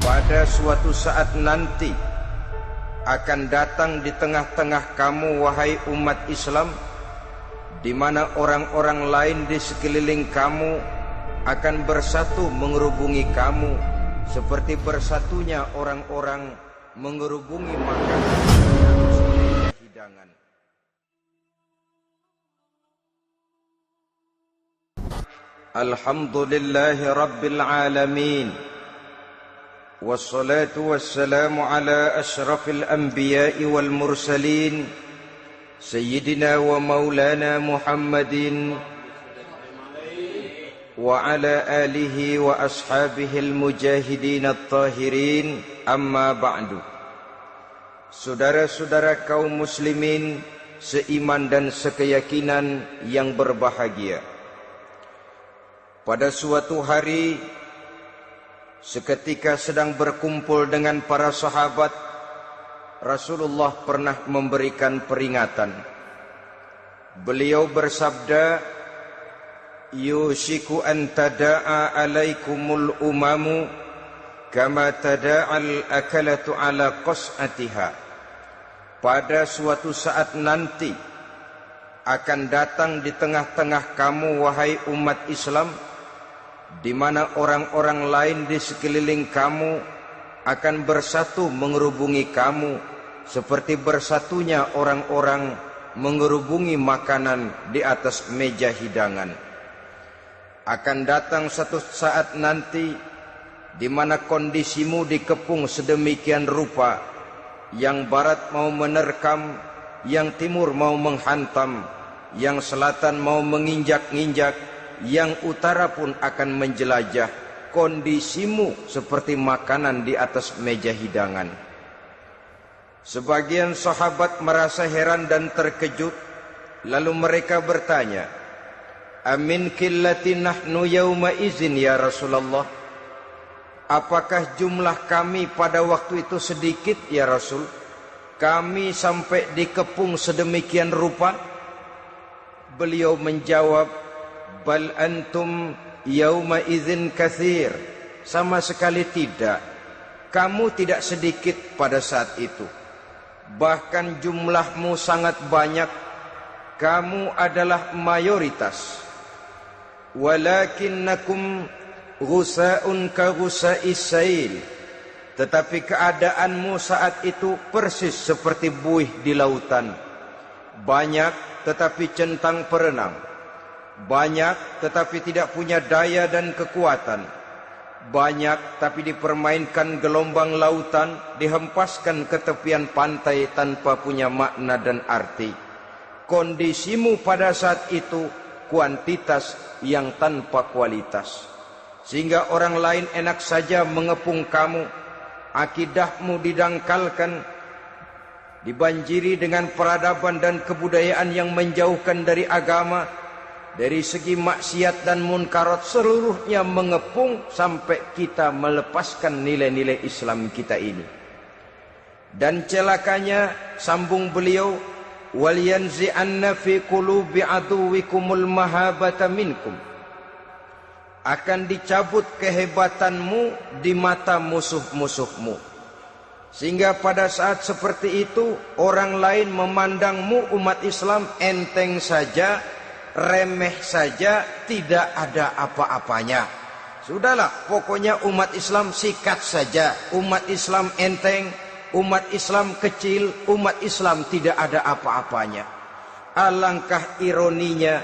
Pada suatu saat nanti akan datang di tengah-tengah kamu, wahai umat Islam, di mana orang-orang lain di sekeliling kamu akan bersatu mengerubungi kamu seperti bersatunya orang-orang mengerubungi makanan dan hidangan. Alhamdulillahi Rabbil Alamin, wassalatu wassalamu ala ashrafil anbiya'i wal mursalin, Sayyidina wa maulana Muhammadin wa ala alihi wa ashabihi al-mujahidin at-tahirin, amma ba'du. Saudara-saudara kaum muslimin seiman dan sekeyakinan yang berbahagia, pada suatu hari seketika sedang berkumpul dengan para sahabat, Rasulullah pernah memberikan peringatan. Beliau bersabda, yushiku an tada'a alaikumul umamu kama tada'al akalatu ala qas'atiha. Pada suatu saat nanti akan datang di tengah-tengah kamu, wahai umat Islam, di mana orang-orang lain di sekeliling kamu akan bersatu mengerubungi kamu seperti bersatunya orang-orang mengerubungi makanan di atas meja hidangan. Akan datang satu saat nanti di mana kondisimu dikepung sedemikian rupa, yang barat mau menerkam, yang timur mau menghantam, yang selatan mau menginjak-injak, yang utara pun akan menjelajah. Kondisimu seperti makanan di atas meja hidangan. Sebagian sahabat merasa heran dan terkejut, lalu mereka bertanya, amin qillati nahnu yawma izin ya Rasulullah? Apakah jumlah kami pada waktu itu sedikit ya Rasul? Kami sampai dikepung sedemikian rupa? Beliau menjawab, bal antum yauma idzin katsir. Sama sekali tidak. Kamu tidak sedikit pada saat itu. Bahkan jumlahmu sangat banyak. Kamu adalah mayoritas. Walakinnakum ghusa'un ka ghusa'is sail. Tetapi keadaanmu saat itu persis seperti buih di lautan. Banyak tetapi centang perenang. Banyak tetapi tidak punya daya dan kekuatan. Banyak tapi dipermainkan gelombang lautan, dihempaskan ke tepian pantai tanpa punya makna dan arti. Kondisimu pada saat itu kuantitas yang tanpa kualitas, sehingga orang lain enak saja mengepung kamu. Akidahmu didangkalkan, dibanjiri dengan peradaban dan kebudayaan yang menjauhkan dari agama. Dari segi maksiat dan munkarat seluruhnya mengepung sampai kita melepaskan nilai-nilai Islam kita ini. Dan celakanya, sambung beliau, wal yanzi'anna fi qulubi aduwikumul mahabata minkum. Akan dicabut kehebatanmu di mata musuh-musuhmu. Sehingga pada saat seperti itu orang lain memandangmu umat Islam enteng saja, remeh saja, tidak ada apa-apanya. Sudahlah, pokoknya umat Islam sikat saja. Umat Islam enteng, umat Islam kecil, umat Islam tidak ada apa-apanya. Alangkah ironinya,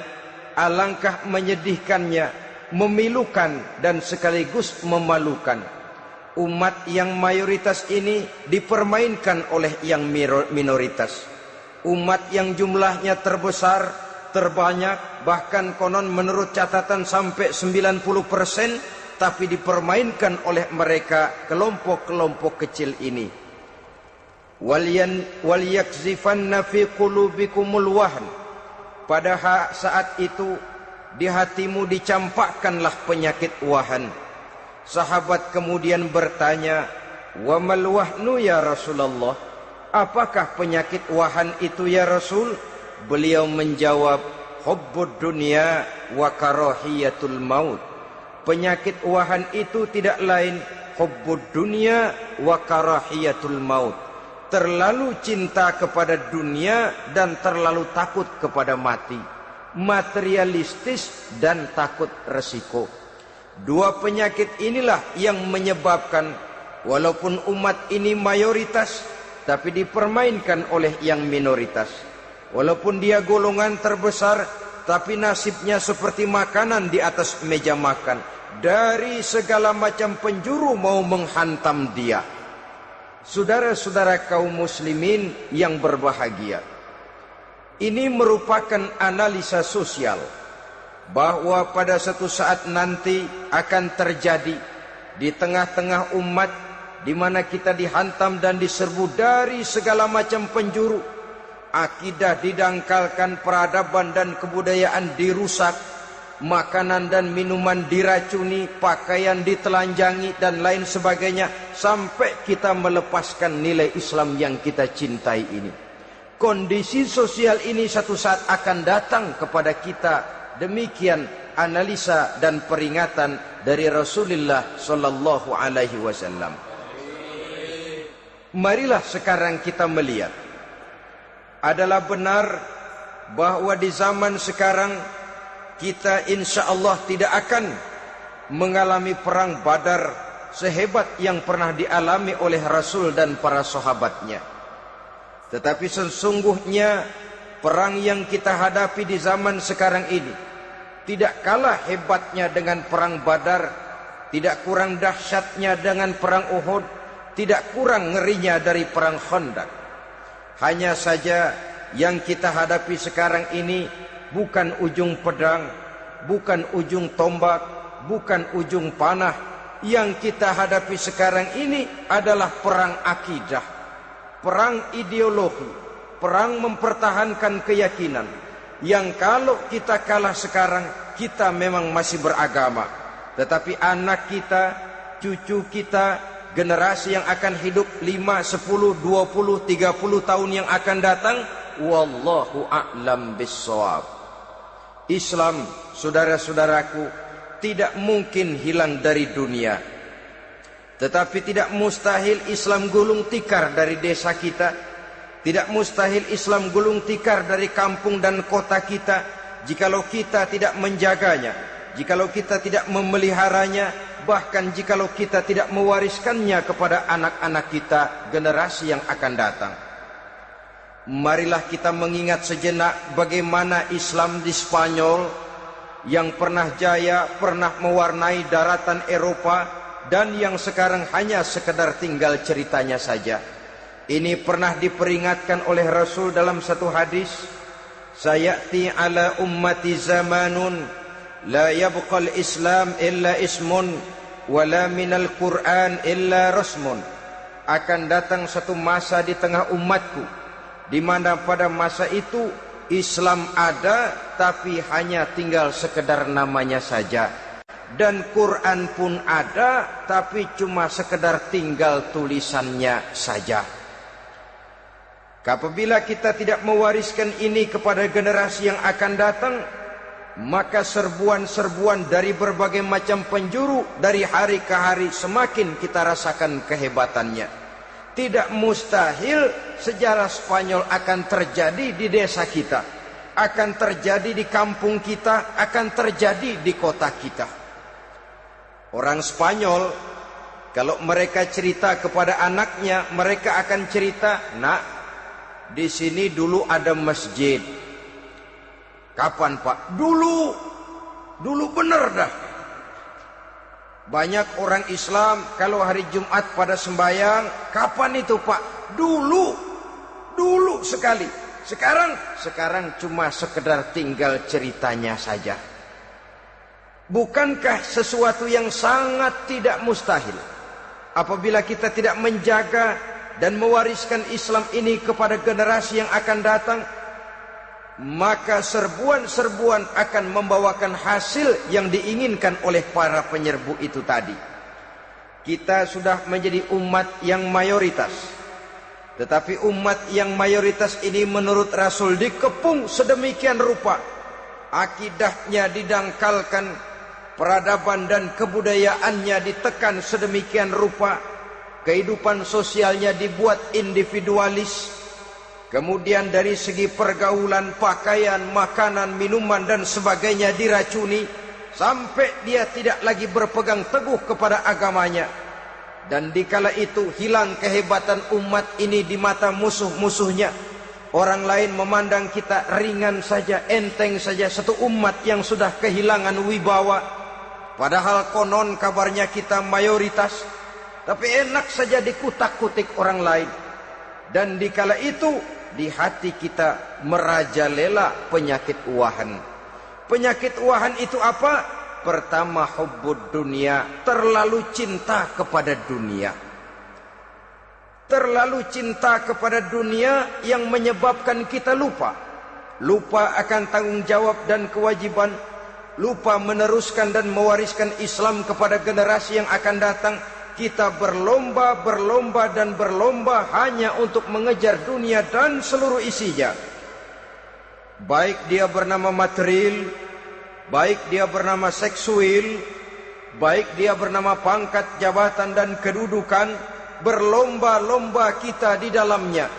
alangkah menyedihkannya, memilukan dan sekaligus memalukan. Umat yang mayoritas ini dipermainkan oleh yang minoritas. Umat yang jumlahnya terbesar, terbanyak, bahkan konon menurut catatan sampai 90%, tapi dipermainkan oleh mereka kelompok-kelompok kecil ini. Wal yakzifanna fi qulubikumul wahn. Pada saat itu di hatimu dicampakkanlah penyakit wahan. Sahabat kemudian bertanya, wa mal wahnu ya Rasulullah? Apakah penyakit wahan itu ya Rasul? Beliau menjawab, hubbud dunya wa karahiyatul maut. penyakit wahan itu tidak lain hubbud dunya wa karahiyatul maut. Terlalu cinta kepada dunia dan terlalu takut kepada mati. Materialistis dan takut resiko. Dua penyakit inilah yang menyebabkan walaupun umat ini mayoritas, tapi dipermainkan oleh yang minoritas. Walaupun dia golongan terbesar, tapi nasibnya seperti makanan di atas meja makan. Dari segala macam penjuru mau menghantam dia. Saudara-saudara kaum muslimin yang berbahagia, ini merupakan analisa sosial bahwa pada satu saat nanti akan terjadi di tengah-tengah umat di mana kita dihantam dan diserbu dari segala macam penjuru. Akidah didangkalkan, peradaban dan kebudayaan dirusak, makanan dan minuman diracuni, pakaian ditelanjangi dan lain sebagainya, sampai kita melepaskan nilai Islam yang kita cintai ini. Kondisi sosial ini satu saat akan datang kepada kita. Demikian analisa dan peringatan dari Rasulullah sallallahu alaihi wasallam. Marilah sekarang kita melihat, adalah benar bahwa di zaman sekarang kita insya Allah tidak akan mengalami perang Badar sehebat yang pernah dialami oleh Rasul dan para sahabatnya. Tetapi sesungguhnya perang yang kita hadapi di zaman sekarang ini tidak kalah hebatnya dengan perang Badar, tidak kurang dahsyatnya dengan perang Uhud, tidak kurang ngerinya dari perang Khandaq. Hanya saja yang kita hadapi sekarang ini bukan ujung pedang, bukan ujung tombak, bukan ujung panah. Yang kita hadapi sekarang ini adalah perang akidah, perang ideologi, perang mempertahankan keyakinan. Yang kalau kita kalah sekarang, kita memang masih beragama. Tetapi anak kita, cucu kita, generasi yang akan hidup 5, 10, 20, 30 tahun yang akan datang, wallahu a'lam bissawab. Islam, saudara-saudaraku, tidak mungkin hilang dari dunia. Tetapi tidak mustahil Islam gulung tikar dari desa kita. Tidak mustahil Islam gulung tikar dari kampung dan kota kita, jikalau kita tidak menjaganya, jikalau kita tidak memeliharanya, bahkan jikalau kita tidak mewariskannya kepada anak-anak kita, generasi yang akan datang. Marilah kita mengingat sejenak bagaimana Islam di Spanyol yang pernah jaya, pernah mewarnai daratan Eropa, dan yang sekarang hanya sekedar tinggal ceritanya saja. Ini pernah diperingatkan oleh Rasul dalam satu hadis, sayati ala ummati zamanun la yabqal Islam illa ismun wala minal Quran illa rasmun. Akan datang satu masa di tengah umatku di mana pada masa itu Islam ada tapi hanya tinggal sekedar namanya saja, dan Quran pun ada tapi cuma sekedar tinggal tulisannya saja. Apabila kita tidak mewariskan ini kepada generasi yang akan datang, maka serbuan-serbuan dari berbagai macam penjuru dari hari ke hari semakin kita rasakan kehebatannya. Tidak mustahil sejarah Spanyol akan terjadi di desa kita, akan terjadi di kampung kita, akan terjadi di kota kita. Orang Spanyol kalau mereka cerita kepada anaknya, mereka akan cerita, "Nak, di sini dulu ada masjid." Kapan, Pak? Dulu bener dah. Banyak orang Islam kalau hari Jumat pada sembahyang, kapan itu, Pak? Dulu sekali. Sekarang cuma sekedar tinggal ceritanya saja. Bukankah sesuatu yang sangat tidak mustahil apabila kita tidak menjaga dan mewariskan Islam ini kepada generasi yang akan datang? Maka serbuan-serbuan akan membawakan hasil yang diinginkan oleh para penyerbu itu tadi. Kita sudah menjadi umat yang mayoritas, tetapi umat yang mayoritas ini menurut Rasul dikepung sedemikian rupa, akidahnya didangkalkan, peradaban dan kebudayaannya ditekan sedemikian rupa, kehidupan sosialnya dibuat individualis, kemudian dari segi pergaulan, pakaian, makanan, minuman dan sebagainya diracuni, sampai dia tidak lagi berpegang teguh kepada agamanya. Dan dikala itu hilang kehebatan umat ini di mata musuh-musuhnya. Orang lain memandang kita ringan saja, enteng saja, satu umat yang sudah kehilangan wibawa. Padahal konon kabarnya kita mayoritas, tapi enak saja dikutak-kutik orang lain. Dan dikala itu di hati kita merajalela penyakit uahan. Penyakit uahan itu apa? Pertama, hubbud dunia, terlalu cinta kepada dunia. Terlalu cinta kepada dunia yang menyebabkan kita lupa akan tanggung jawab dan kewajiban, lupa meneruskan dan mewariskan Islam kepada generasi yang akan datang. Kita berlomba hanya untuk mengejar dunia dan seluruh isinya. Baik dia bernama material, baik dia bernama seksual, baik dia bernama pangkat, jabatan dan kedudukan. Berlomba-lomba kita di dalamnya,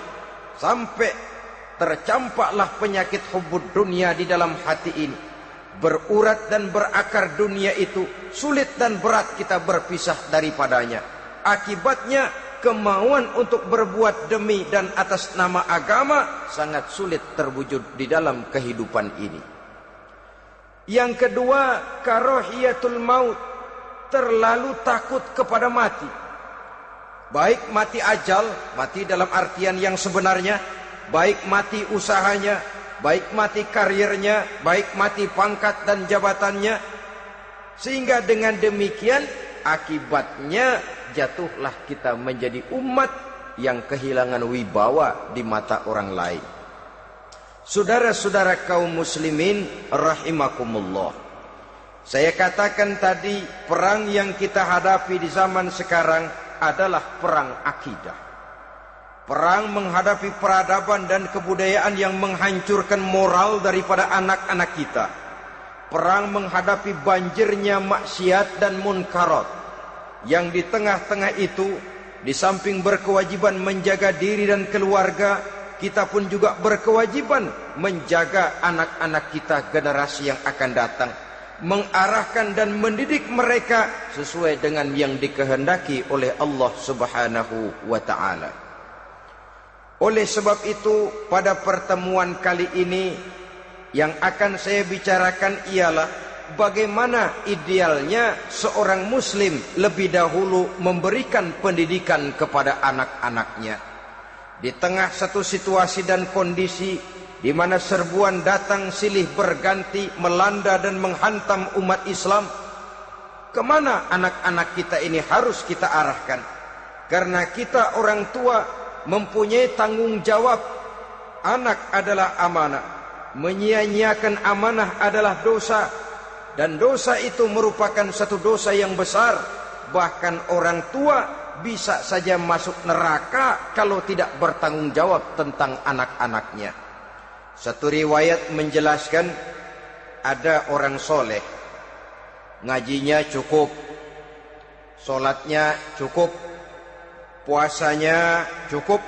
sampai tercampaklah penyakit hubbud dunia di dalam hati ini. Berurat dan berakar dunia itu, sulit dan berat kita berpisah daripadanya. Akibatnya kemauan untuk berbuat demi dan atas nama agama sangat sulit terwujud di dalam kehidupan ini. Yang kedua, karahiyatul maut, terlalu takut kepada mati. Baik mati ajal, mati dalam artian yang sebenarnya, baik mati usahanya, baik mati karirnya, baik mati pangkat dan jabatannya. Sehingga dengan demikian akibatnya jatuhlah kita menjadi umat yang kehilangan wibawa di mata orang lain. Saudara-saudara kaum muslimin rahimakumullah, saya katakan tadi, perang yang kita hadapi di zaman sekarang adalah perang akidah. Perang menghadapi peradaban dan kebudayaan yang menghancurkan moral daripada anak-anak kita. Perang menghadapi banjirnya maksiat dan munkarat. Yang di tengah-tengah itu, di samping berkewajiban menjaga diri dan keluarga, kita pun juga berkewajiban menjaga anak-anak kita, generasi yang akan datang, mengarahkan dan mendidik mereka sesuai dengan yang dikehendaki oleh Allah Subhanahu wa ta'ala. Oleh sebab itu, pada pertemuan kali ini yang akan saya bicarakan ialah bagaimana idealnya seorang muslim lebih dahulu memberikan pendidikan kepada anak-anaknya. Di tengah satu situasi dan kondisi di mana serbuan datang silih berganti melanda dan menghantam umat Islam, kemana anak-anak kita ini harus kita arahkan? Karena kita orang tua mempunyai tanggung jawab. Anak adalah amanah, menyia-nyiakan amanah adalah dosa, dan dosa itu merupakan satu dosa yang besar. Bahkan orang tua bisa saja masuk neraka kalau tidak bertanggung jawab tentang anak-anaknya. Satu riwayat menjelaskan ada orang soleh, ngajinya cukup, solatnya cukup, puasanya cukup,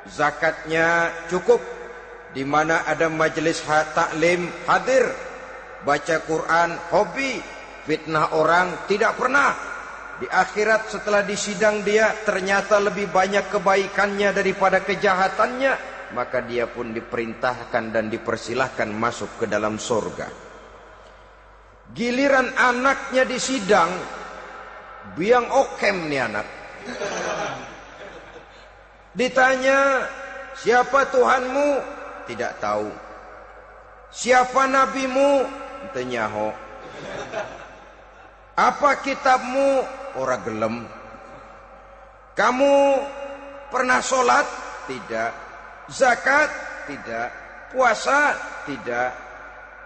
zakatnya cukup, di mana ada majelis taklim hadir, baca Quran hobi, fitnah orang tidak pernah. Di akhirat setelah disidang dia ternyata lebih banyak kebaikannya daripada kejahatannya, maka dia pun diperintahkan dan dipersilahkan masuk ke dalam surga. Giliran anaknya disidang, biang okem nih anak. Ditanya, siapa Tuhanmu? Tidak tahu. Siapa nabimu? Tenyaho. Apa kitabmu? Ora gelem. Kamu pernah sholat? Tidak. Zakat? Tidak. Puasa? Tidak.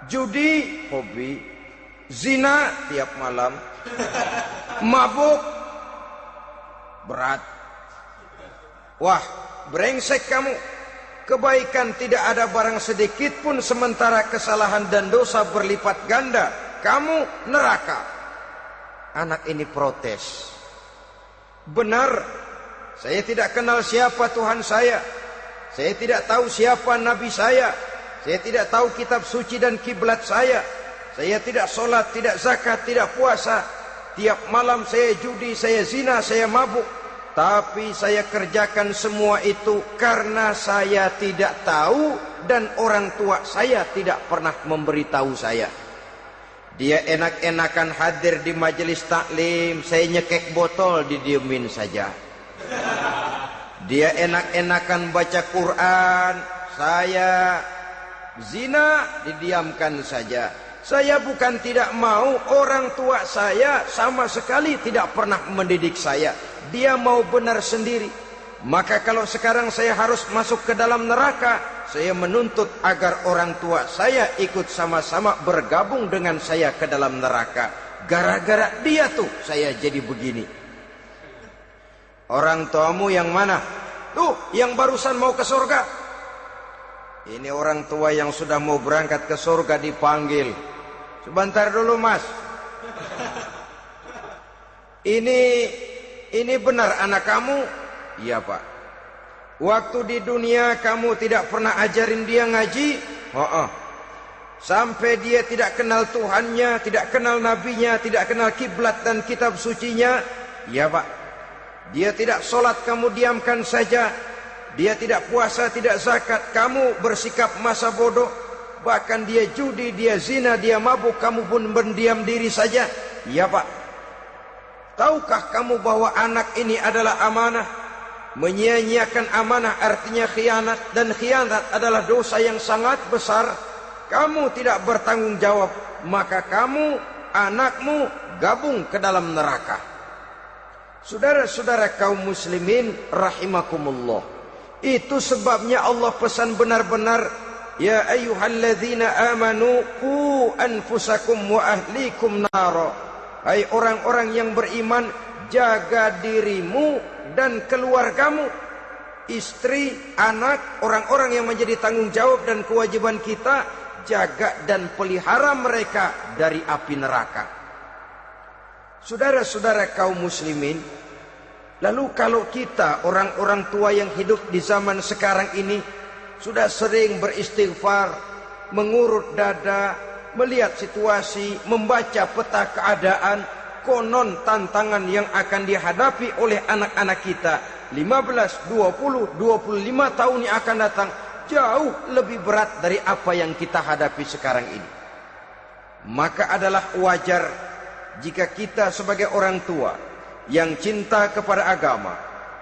Judi? Hobi. Zina? Tiap malam. Mabuk? Berat. Wah, brengsek kamu. Kebaikan tidak ada barang sedikit pun, sementara kesalahan dan dosa berlipat ganda. kamu neraka. Anak ini protes. Benar, saya tidak kenal siapa Tuhan saya. Saya tidak tahu siapa Nabi saya. Saya tidak tahu kitab suci dan kiblat saya. Saya tidak sholat, tidak zakat, tidak puasa. Tiap malam saya judi, saya zina, saya mabuk. Tapi saya kerjakan semua itu karena saya tidak tahu dan orang tua saya tidak pernah memberitahu saya. Dia enak-enakan hadir di majelis taklim, saya nyekek botol, didiemin saja. Dia enak-enakan baca Quran, saya zina, didiamkan saja. Saya bukan tidak mau, orang tua saya sama sekali tidak pernah mendidik saya. Dia mau benar sendiri. Maka kalau sekarang saya harus masuk ke dalam neraka, saya menuntut agar orang tua saya ikut sama-sama bergabung dengan saya ke dalam neraka. Gara-gara dia tuh saya jadi begini. Orang tuamu yang mana? Tuh, yang barusan mau ke surga. Ini orang tua yang sudah mau berangkat ke surga dipanggil. Sebentar dulu mas. Ini benar anak kamu? Iya pak. Waktu di dunia kamu tidak pernah ajarin dia ngaji? Sampai dia tidak kenal Tuhannya, tidak kenal nabinya, tidak kenal kiblat dan kitab sucinya? Iya pak. Dia tidak sholat, kamu diamkan saja. Dia tidak puasa, tidak zakat, kamu bersikap masa bodoh. Bahkan dia judi, dia zina, dia mabuk, kamu pun berdiam diri saja. Iya pak. Tahukah kamu bahwa anak ini adalah amanah? Menyia-nyiakan amanah artinya khianat, dan khianat adalah dosa yang sangat besar. Kamu tidak bertanggung jawab, maka kamu, anakmu gabung ke dalam neraka. Saudara-saudara kaum muslimin rahimakumullah, itu sebabnya Allah pesan benar-benar, ya ayyuhalladzina amanu qu anfusakum wa ahlikum nara. Hai orang-orang yang beriman, jaga dirimu dan keluargamu, istri, anak, orang-orang yang menjadi tanggung jawab dan kewajiban kita, jaga dan pelihara mereka dari api neraka. Saudara-saudara kaum muslimin, lalu kalau kita orang-orang tua yang hidup di zaman sekarang ini sudah sering beristighfar, mengurut dada, melihat situasi, membaca peta keadaan, konon tantangan yang akan dihadapi oleh anak-anak kita 15, 20, 25 tahun yang akan datang jauh lebih berat dari apa yang kita hadapi sekarang ini. Maka adalah wajar jika kita sebagai orang tua yang cinta kepada agama,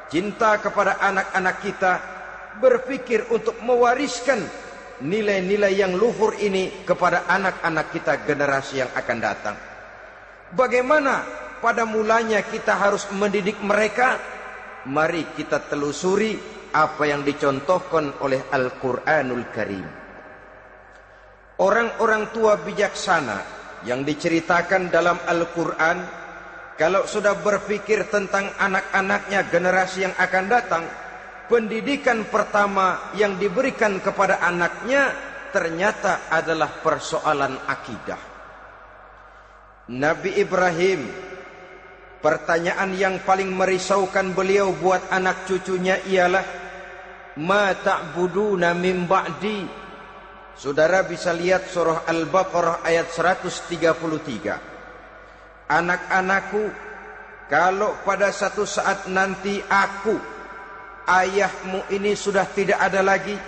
cinta kepada anak-anak kita, berpikir untuk mewariskan nilai-nilai yang luhur ini kepada anak-anak kita generasi yang akan datang. Bagaimana pada mulanya kita harus mendidik mereka? Mari kita telusuri apa yang dicontohkan oleh Al-Quranul Karim. Orang-orang tua bijaksana yang diceritakan dalam Al-Quran, kalau sudah berpikir tentang anak-anaknya generasi yang akan datang, pendidikan pertama yang diberikan kepada anaknya ternyata adalah persoalan akidah. Nabi Ibrahim, pertanyaan yang paling merisaukan beliau buat anak cucunya ialah, ma ta'buduna min ba'di. Saudara bisa lihat surah Al-Baqarah ayat 133. Anak-anakku, kalau pada satu saat nanti aku, ayahmu ini sudah tidak ada lagi,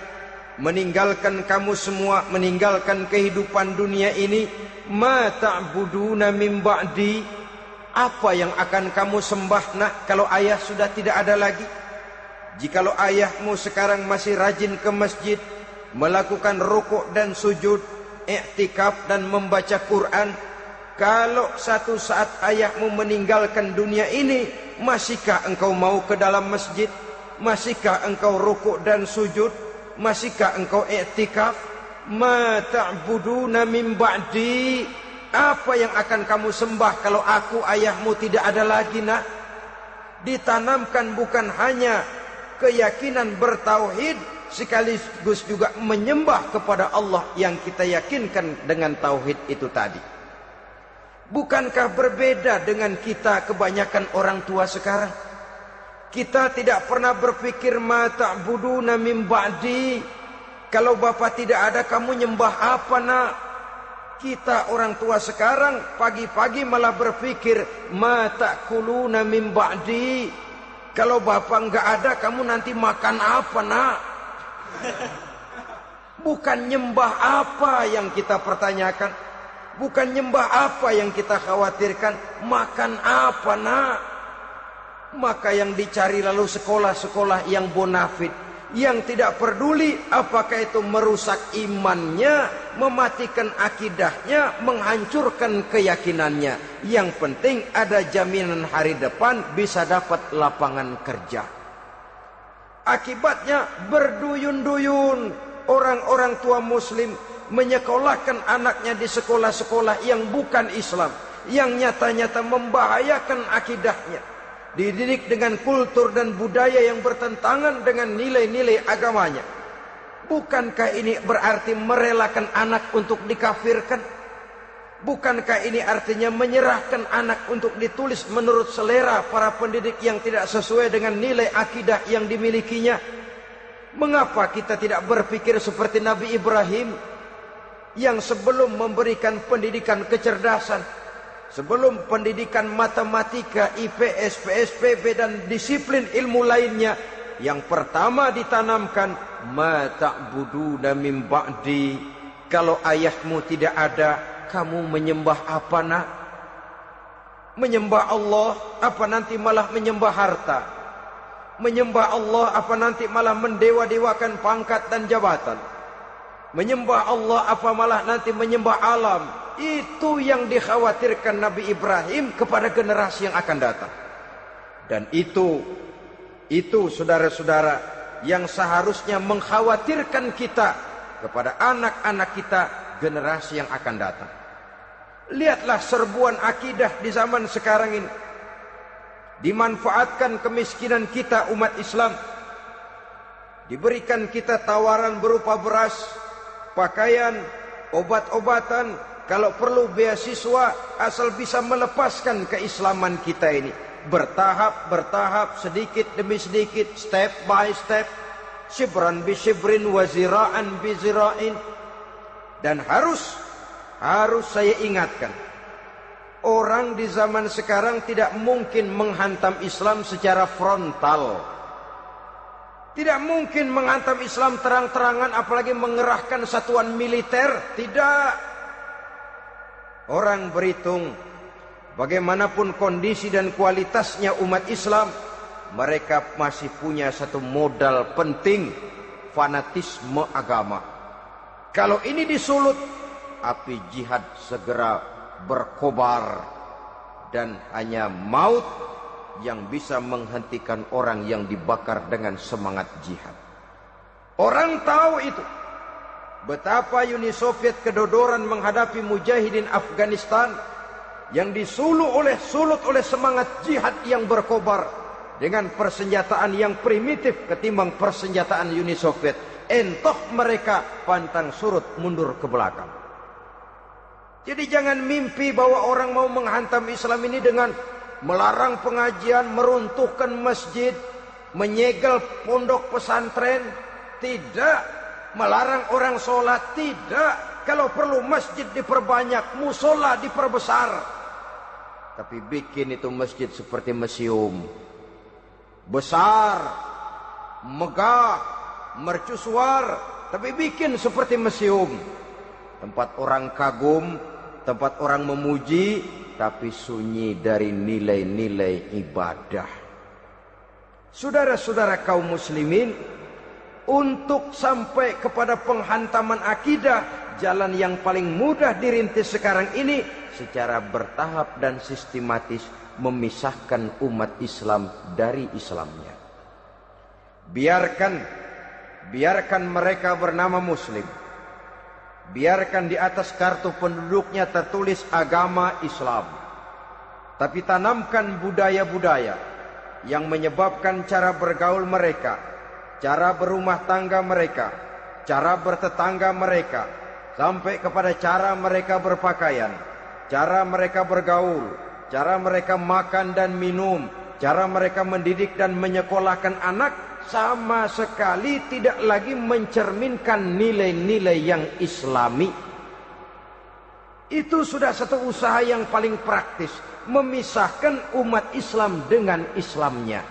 meninggalkan kamu semua, meninggalkan kehidupan dunia ini, ma ta'buduna min ba'di, apa yang akan kamu sembah nak kalau ayah sudah tidak ada lagi? Jikalau ayahmu sekarang masih rajin ke masjid, melakukan rukuk dan sujud, i'tikaf dan membaca Quran, kalau satu saat ayahmu meninggalkan dunia ini, masihkah engkau mau ke dalam masjid? Masihkah engkau rukuk dan sujud? Masihkah engkau i'tikaf? Ma ta'buduna min ba'di, apa yang akan kamu sembah kalau aku ayahmu tidak ada lagi nak? Ditanamkan bukan hanya keyakinan bertauhid, sekaligus juga menyembah kepada Allah yang kita yakinkan dengan tauhid itu tadi. Bukankah berbeda dengan kita kebanyakan orang tua sekarang? Kita tidak pernah berpikir ma ta'buduna min ba'di. Kalau bapak tidak ada, kamu nyembah apa nak? Kita orang tua sekarang pagi-pagi malah berpikir ma ta'kuluna min ba'di. Kalau bapak enggak ada, kamu nanti makan apa nak? Bukan nyembah apa yang kita pertanyakan, bukan nyembah apa yang kita khawatirkan, makan apa nak? Maka yang dicari lalu sekolah-sekolah yang bonafit, yang tidak peduli apakah itu merusak imannya, mematikan akidahnya, menghancurkan keyakinannya. Yang penting ada jaminan hari depan bisa dapat lapangan kerja. Akibatnya berduyun-duyun orang-orang tua muslim menyekolahkan anaknya di sekolah-sekolah yang bukan Islam, yang nyata-nyata membahayakan akidahnya. Dididik dengan kultur dan budaya yang bertentangan dengan nilai-nilai agamanya. Bukankah ini berarti merelakan anak untuk dikafirkan? Bukankah ini artinya menyerahkan anak untuk ditulis menurut selera para pendidik yang tidak sesuai dengan nilai akidah yang dimilikinya? Mengapa kita tidak berpikir seperti Nabi Ibrahim yang sebelum memberikan pendidikan kecerdasan, sebelum pendidikan matematika, IPS, PSPB dan disiplin ilmu lainnya, yang pertama ditanamkan ma ta'buduna min ba'di. Kalau ayahmu tidak ada, kamu menyembah apa nak? Menyembah Allah apa nanti malah menyembah harta? Menyembah Allah apa nanti malah mendewa-dewakan pangkat dan jabatan? Menyembah Allah apa malah nanti menyembah alam? Itu yang dikhawatirkan Nabi Ibrahim kepada generasi yang akan datang. Dan itu saudara-saudara yang seharusnya mengkhawatirkan kita kepada anak-anak kita, generasi yang akan datang. Lihatlah serbuan akidah di zaman sekarang ini. Dimanfaatkan kemiskinan kita umat Islam. Diberikan kita tawaran berupa beras, pakaian, obat-obatan, kalau perlu beasiswa, asal bisa melepaskan keislaman kita ini. Bertahap, sedikit demi sedikit, step by step, shibran bi shibrin wa zira'an bi zira'in. Dan harus saya ingatkan, orang di zaman sekarang tidak mungkin menghantam Islam secara frontal. Tidak mungkin menghantam Islam terang-terangan, apalagi mengerahkan satuan militer. Tidak. Orang berhitung bagaimanapun kondisi dan kualitasnya umat Islam, mereka masih punya satu modal penting, fanatisme agama. Kalau ini disulut, api jihad segera berkobar, dan hanya maut yang bisa menghentikan orang yang dibakar dengan semangat jihad. Orang tahu itu. Betapa Uni Soviet kedodoran menghadapi mujahidin Afghanistan yang disulut oleh semangat jihad yang berkobar dengan persenjataan yang primitif ketimbang persenjataan Uni Soviet. Entah mereka pantang surut mundur ke belakang. Jadi jangan mimpi bahwa orang mau menghantam Islam ini dengan melarang pengajian, meruntuhkan masjid, menyegel pondok pesantren. Tidak. Melarang orang sholat, tidak. Kalau perlu masjid diperbanyak, musola diperbesar. Tapi bikin itu masjid seperti museum, besar, megah, mercusuar, tapi bikin seperti museum. Tempat orang kagum, tempat orang memuji, tapi sunyi dari nilai-nilai ibadah. Saudara-saudara kaum muslimin, untuk sampai kepada penghantaman akidah, jalan yang paling mudah dirintis sekarang ini secara bertahap dan sistematis, memisahkan umat Islam dari Islamnya. Biarkan mereka bernama Muslim. Biarkan di atas kartu penduduknya tertulis agama Islam. Tapi tanamkan budaya-budaya yang menyebabkan cara bergaul mereka, cara berumah tangga mereka, cara bertetangga mereka, sampai kepada cara mereka berpakaian, cara mereka bergaul, cara mereka makan dan minum, cara mereka mendidik dan menyekolahkan anak sama sekali tidak lagi mencerminkan nilai-nilai yang islami. Itu sudah satu usaha yang paling praktis, memisahkan umat Islam dengan Islamnya.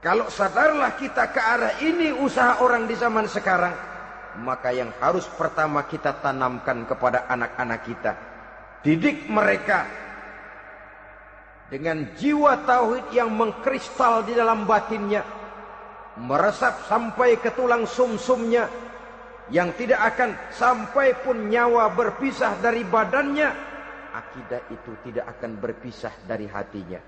Kalau sadarlah kita ke arah ini usaha orang di zaman sekarang, maka yang harus pertama kita tanamkan kepada anak-anak kita, didik mereka dengan jiwa tauhid yang mengkristal di dalam batinnya, meresap sampai ke tulang sumsumnya, yang tidak akan sampai pun nyawa berpisah dari badannya, akidah itu tidak akan berpisah dari hatinya.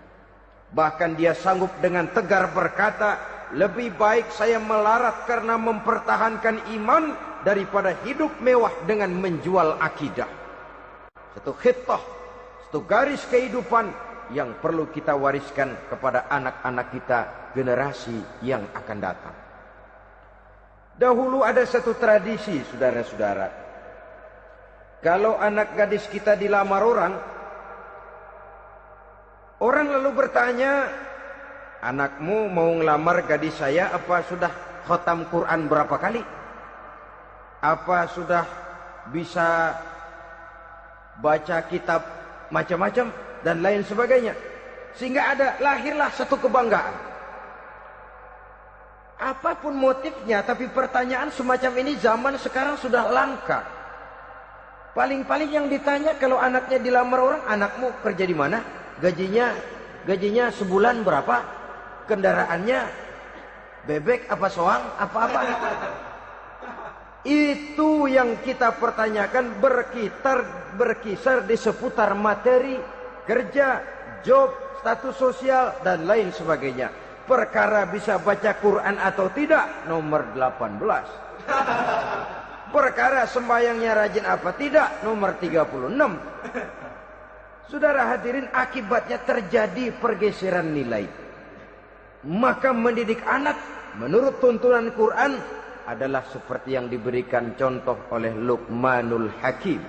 Bahkan dia sanggup dengan tegar berkata, lebih baik saya melarat karena mempertahankan iman daripada hidup mewah dengan menjual akidah. Satu khittah, satu garis kehidupan yang perlu kita wariskan kepada anak-anak kita, generasi yang akan datang. Dahulu ada satu tradisi, saudara-saudara. Kalau anak gadis kita dilamar orang, orang lalu bertanya, anakmu mau ngelamar gadis saya, apa sudah khatam Quran berapa kali? Apa sudah bisa baca kitab macam-macam dan lain sebagainya? Sehingga lahirlah satu kebanggaan. Apapun motifnya, tapi pertanyaan semacam ini zaman sekarang sudah langka. Paling-paling yang ditanya kalau anaknya dilamar orang, anakmu kerja di mana? Gajinya sebulan berapa? Kendaraannya bebek apa soang? Apa-apa? Itu yang kita pertanyakan, berkisar di seputar materi, kerja, job, status sosial, dan lain sebagainya. Perkara bisa baca Quran atau tidak, nomor 18. Perkara sembahyangnya rajin apa tidak, nomor 36. Saudara hadirin, akibatnya terjadi pergeseran nilai. Maka mendidik anak menurut tuntunan Quran adalah seperti yang diberikan contoh oleh Luqmanul Hakim,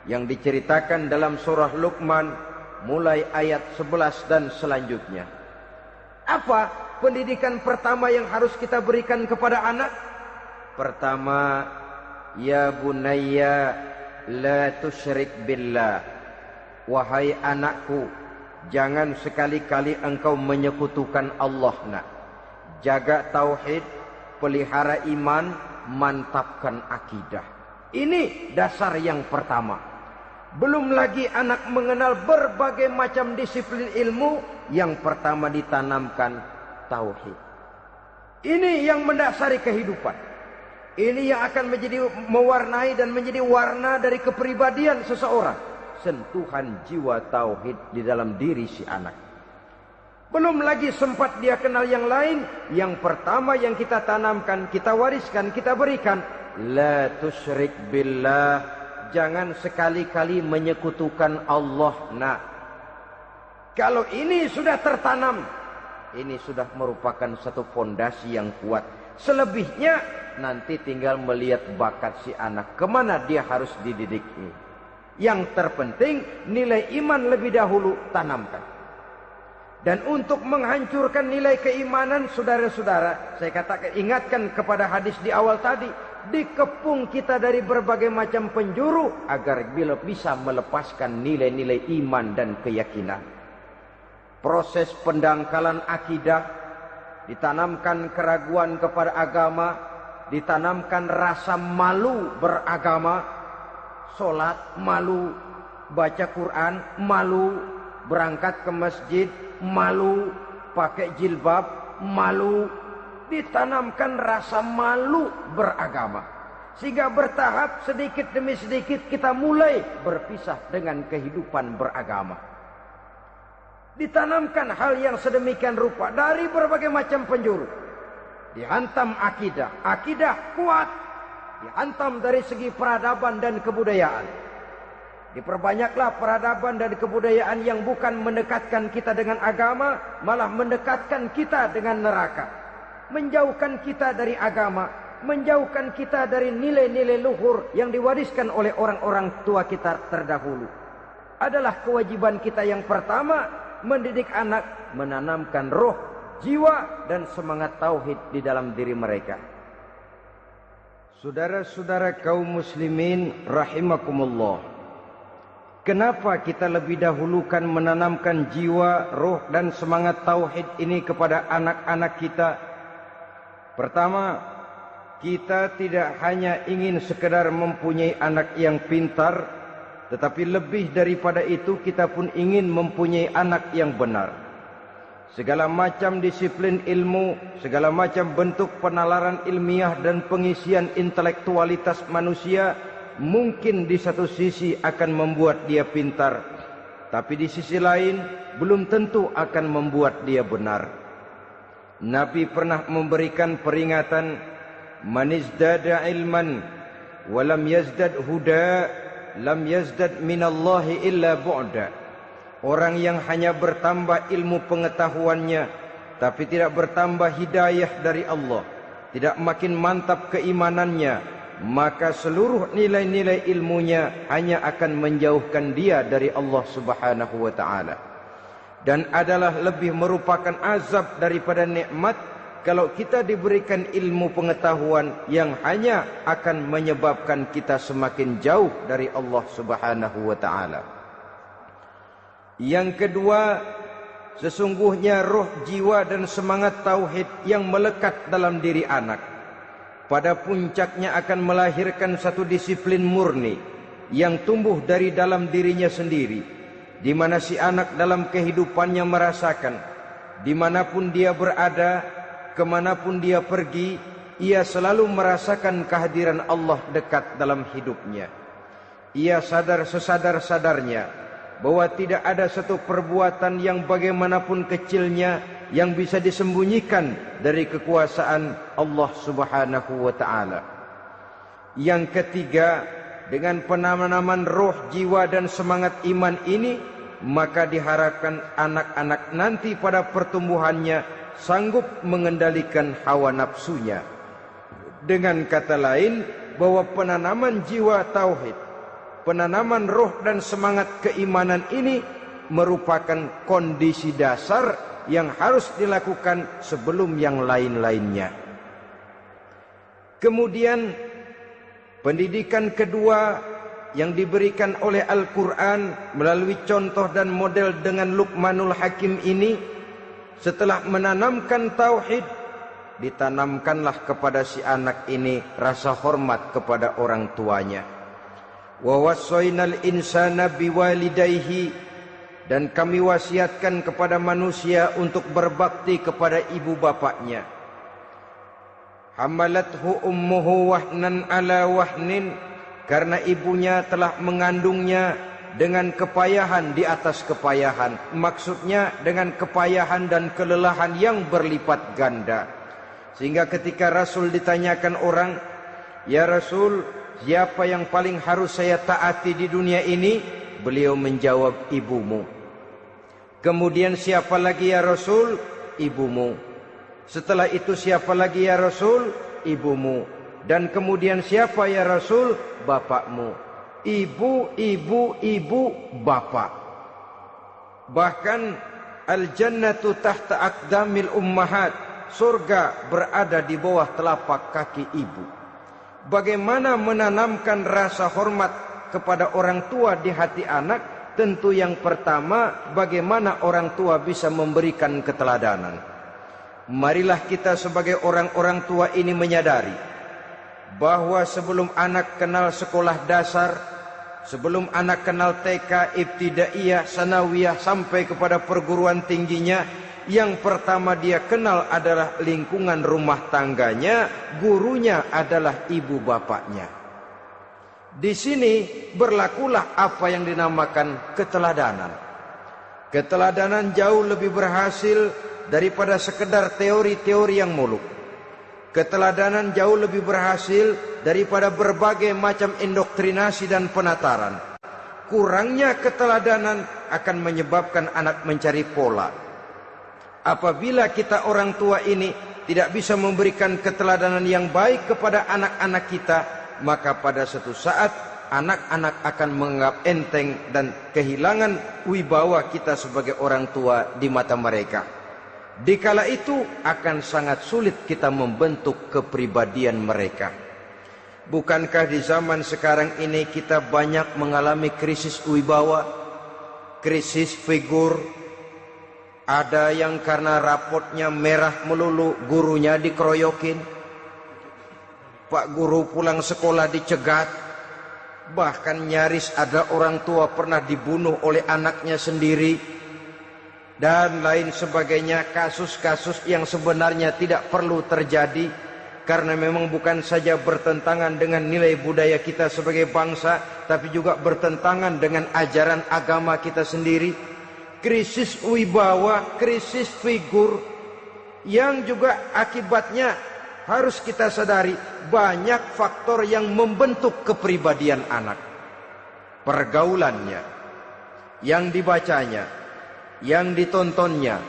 yang diceritakan dalam surah Luqman mulai ayat 11 dan selanjutnya. Apa pendidikan pertama yang harus kita berikan kepada anak? Pertama, ya bunayya la tusyrik billah. Wahai anakku, jangan sekali-kali engkau menyekutukan Allah. Nak, jaga tauhid, pelihara iman, mantapkan akidah. Ini dasar yang pertama. Belum lagi anak mengenal berbagai macam disiplin ilmu, yang pertama ditanamkan tauhid. Ini yang mendasari kehidupan. Ini yang akan mewarnai dan menjadi warna dari kepribadian seseorang. Sentuhan jiwa tauhid di dalam diri si anak. Belum lagi sempat dia kenal yang lain. Yang pertama yang kita tanamkan, kita wariskan, kita berikan, la tusyrik billah. Jangan sekali-kali menyekutukan Allah. Nah, kalau ini sudah tertanam, ini sudah merupakan satu fondasi yang kuat. Selebihnya nanti tinggal melihat bakat si anak, kemana dia harus dididik. Yang terpenting nilai iman lebih dahulu tanamkan. Dan untuk menghancurkan nilai keimanan, saudara-saudara, saya katakan, ingatkan kepada hadis di awal tadi, dikepung kita dari berbagai macam penjuru agar bila bisa melepaskan nilai-nilai iman dan keyakinan. Proses pendangkalan akidah, ditanamkan keraguan kepada agama, ditanamkan rasa malu beragama, sholat malu, baca Quran malu, berangkat ke masjid malu, pakai jilbab malu. Ditanamkan rasa malu beragama, sehingga bertahap sedikit demi sedikit kita mulai berpisah dengan kehidupan beragama. Ditanamkan hal yang sedemikian rupa dari berbagai macam penjuru. Dihantam akidah, akidah kuat, dihantam dari segi peradaban dan kebudayaan. Diperbanyaklah peradaban dan kebudayaan yang bukan mendekatkan kita dengan agama, malah mendekatkan kita dengan neraka. Menjauhkan kita dari agama, menjauhkan kita dari nilai-nilai luhur yang diwariskan oleh orang-orang tua kita terdahulu. Adalah kewajiban kita yang pertama, mendidik anak, menanamkan roh, jiwa, dan semangat tauhid di dalam diri mereka. Saudara-saudara kaum muslimin rahimakumullah, kenapa kita lebih dahulukan menanamkan jiwa, roh, dan semangat tauhid ini kepada anak-anak kita? Pertama, kita tidak hanya ingin sekedar mempunyai anak yang pintar, tetapi lebih daripada itu kita pun ingin mempunyai anak yang benar. Segala macam disiplin ilmu, segala macam bentuk penalaran ilmiah dan pengisian intelektualitas manusia mungkin di satu sisi akan membuat dia pintar, tapi di sisi lain belum tentu akan membuat dia benar. Nabi pernah memberikan peringatan, man izdada ilman walam yazdad huda lam yazdad minallahi illa bu'da. Orang yang hanya bertambah ilmu pengetahuannya tapi tidak bertambah hidayah dari Allah, tidak makin mantap keimanannya, maka seluruh nilai-nilai ilmunya hanya akan menjauhkan dia dari Allah Subhanahu wa taala. Dan adalah lebih merupakan azab daripada nikmat kalau kita diberikan ilmu pengetahuan yang hanya akan menyebabkan kita semakin jauh dari Allah Subhanahu wa taala. Yang kedua, sesungguhnya roh, jiwa, dan semangat tauhid yang melekat dalam diri anak pada puncaknya akan melahirkan satu disiplin murni yang tumbuh dari dalam dirinya sendiri, di mana si anak dalam kehidupannya merasakan dimanapun dia berada, kemanapun dia pergi, ia selalu merasakan kehadiran Allah dekat dalam hidupnya. Ia sadar sesadar-sadarnya bahwa tidak ada satu perbuatan yang bagaimanapun kecilnya yang bisa disembunyikan dari kekuasaan Allah Subhanahu wa taala. Yang ketiga, dengan penanaman roh, jiwa, dan semangat iman ini, maka diharapkan anak-anak nanti pada pertumbuhannya sanggup mengendalikan hawa nafsunya. Dengan kata lain, bahwa penanaman jiwa tauhid, penanaman roh dan semangat keimanan ini merupakan kondisi dasar yang harus dilakukan sebelum yang lain-lainnya. Kemudian pendidikan kedua yang diberikan oleh Al-Quran melalui contoh dan model dengan Luqmanul Hakim ini, setelah menanamkan tauhid, ditanamkanlah kepada si anak ini rasa hormat kepada orang tuanya. Wa wassaynal insana biwalidayhi, dan kami wasiatkan kepada manusia untuk berbakti kepada ibu bapaknya. Hamalathu ummuhu wahnan ala wahnin, karena ibunya telah mengandungnya dengan kepayahan di atas kepayahan. Maksudnya dengan kepayahan dan kelelahan yang berlipat ganda. Sehingga ketika Rasul ditanyakan orang, "Ya Rasul, siapa yang paling harus saya taati di dunia ini?" Beliau menjawab, "Ibumu." Kemudian, "Siapa lagi ya Rasul?" "Ibumu." Setelah itu, "Siapa lagi ya Rasul?" "Ibumu." Dan kemudian, "Siapa ya Rasul?" "Bapakmu." Ibu, ibu, ibu, bapak. Bahkan al-jannatu tahta aqdamil ummahat, surga berada di bawah telapak kaki ibu. Bagaimana menanamkan rasa hormat kepada orang tua di hati anak? Tentu yang pertama, bagaimana orang tua bisa memberikan keteladanan. Marilah kita sebagai orang-orang tua ini menyadari bahwa sebelum anak kenal sekolah dasar, sebelum anak kenal TK, ibtidaiyah, sanawiyah, sampai kepada perguruan tingginya, yang pertama dia kenal adalah lingkungan rumah tangganya, gurunya adalah ibu bapaknya. Di sini berlakulah apa yang dinamakan keteladanan. Keteladanan jauh lebih berhasil daripada sekedar teori-teori yang muluk. Keteladanan jauh lebih berhasil daripada berbagai macam indoktrinasi dan penataran. Kurangnya keteladanan akan menyebabkan anak mencari pola. Apabila kita orang tua ini tidak bisa memberikan keteladanan yang baik kepada anak-anak kita, maka pada suatu saat anak-anak akan menganggap enteng dan kehilangan wibawa kita sebagai orang tua di mata mereka. Dikala itu akan sangat sulit kita membentuk kepribadian mereka. Bukankah di zaman sekarang ini kita banyak mengalami krisis wibawa, krisis figur? Ada yang karena rapotnya merah melulu, gurunya dikeroyokin. Pak guru pulang sekolah dicegat. Bahkan nyaris ada orang tua pernah dibunuh oleh anaknya sendiri. Dan lain sebagainya, kasus-kasus yang sebenarnya tidak perlu terjadi, karena memang bukan saja bertentangan dengan nilai budaya kita sebagai bangsa, tapi juga bertentangan dengan ajaran agama kita sendiri. Krisis wibawa, krisis figur, yang juga akibatnya harus kita sadari banyak faktor yang membentuk kepribadian anak. Pergaulannya, yang dibacanya, yang ditontonnya,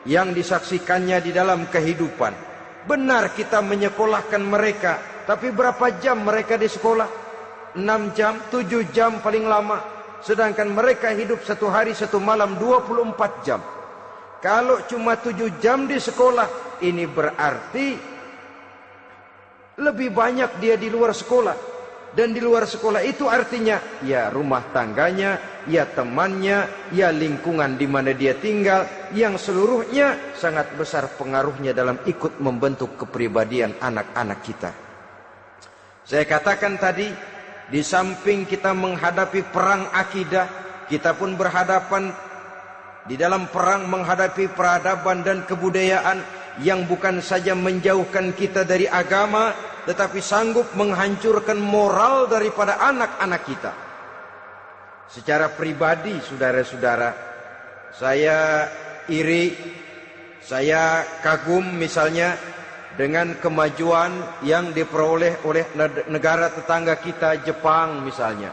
yang disaksikannya di dalam kehidupan. Benar kita menyekolahkan mereka, tapi berapa jam mereka di sekolah? 6 jam, 7 jam paling lama. Sedangkan mereka hidup satu hari satu malam 24 jam. Kalau cuma 7 jam di sekolah, ini berarti lebih banyak dia di luar sekolah. Dan di luar sekolah itu artinya ya rumah tangganya, ya temannya, ya lingkungan di mana dia tinggal, yang seluruhnya sangat besar pengaruhnya dalam ikut membentuk kepribadian anak-anak kita. Saya katakan tadi, di samping kita menghadapi perang akidah, kita pun berhadapan di dalam perang menghadapi peradaban dan kebudayaan yang bukan saja menjauhkan kita dari agama, tetapi sanggup menghancurkan moral daripada anak-anak kita. Secara pribadi, saudara-saudara, saya iri, saya kagum misalnya dengan kemajuan yang diperoleh oleh negara tetangga kita, Jepang misalnya.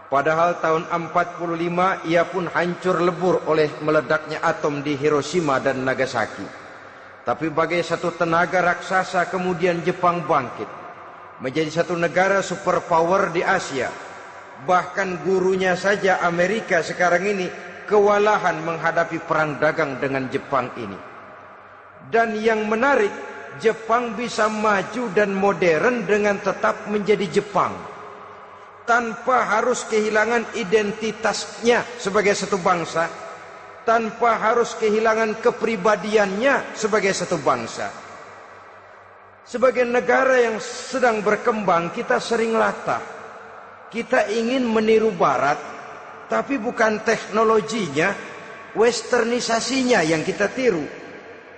Padahal tahun 45 ia pun hancur lebur oleh meledaknya atom di Hiroshima dan Nagasaki. Tapi bagai satu tenaga raksasa kemudian Jepang bangkit menjadi satu negara superpower di Asia. Bahkan gurunya saja Amerika sekarang ini kewalahan menghadapi perang dagang dengan Jepang ini. Dan yang menarik, Jepang bisa maju dan modern dengan tetap menjadi Jepang, tanpa harus kehilangan identitasnya sebagai satu bangsa, tanpa harus kehilangan kepribadiannya sebagai satu bangsa. Sebagai negara yang sedang berkembang, kita sering latah. Kita ingin meniru Barat, tapi bukan teknologinya, westernisasinya yang kita tiru.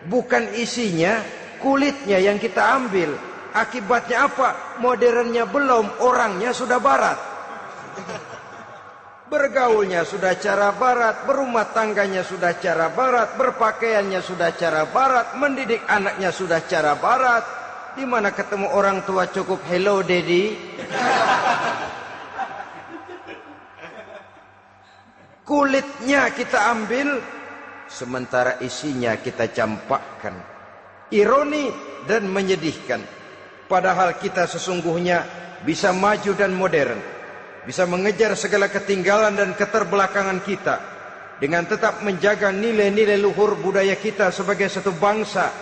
Bukan isinya, kulitnya yang kita ambil. Akibatnya apa? Modernnya belum, orangnya sudah Barat. Bergaulnya sudah cara Barat, berumah tangganya sudah cara Barat, berpakaiannya sudah cara Barat, mendidik anaknya sudah cara Barat. Di mana ketemu orang tua cukup hello daddy. Kulitnya kita ambil, sementara isinya kita campakkan. Ironi dan menyedihkan. Padahal kita sesungguhnya bisa maju dan modern, bisa mengejar segala ketinggalan dan keterbelakangan kita, dengan tetap menjaga nilai-nilai luhur budaya kita sebagai satu bangsa,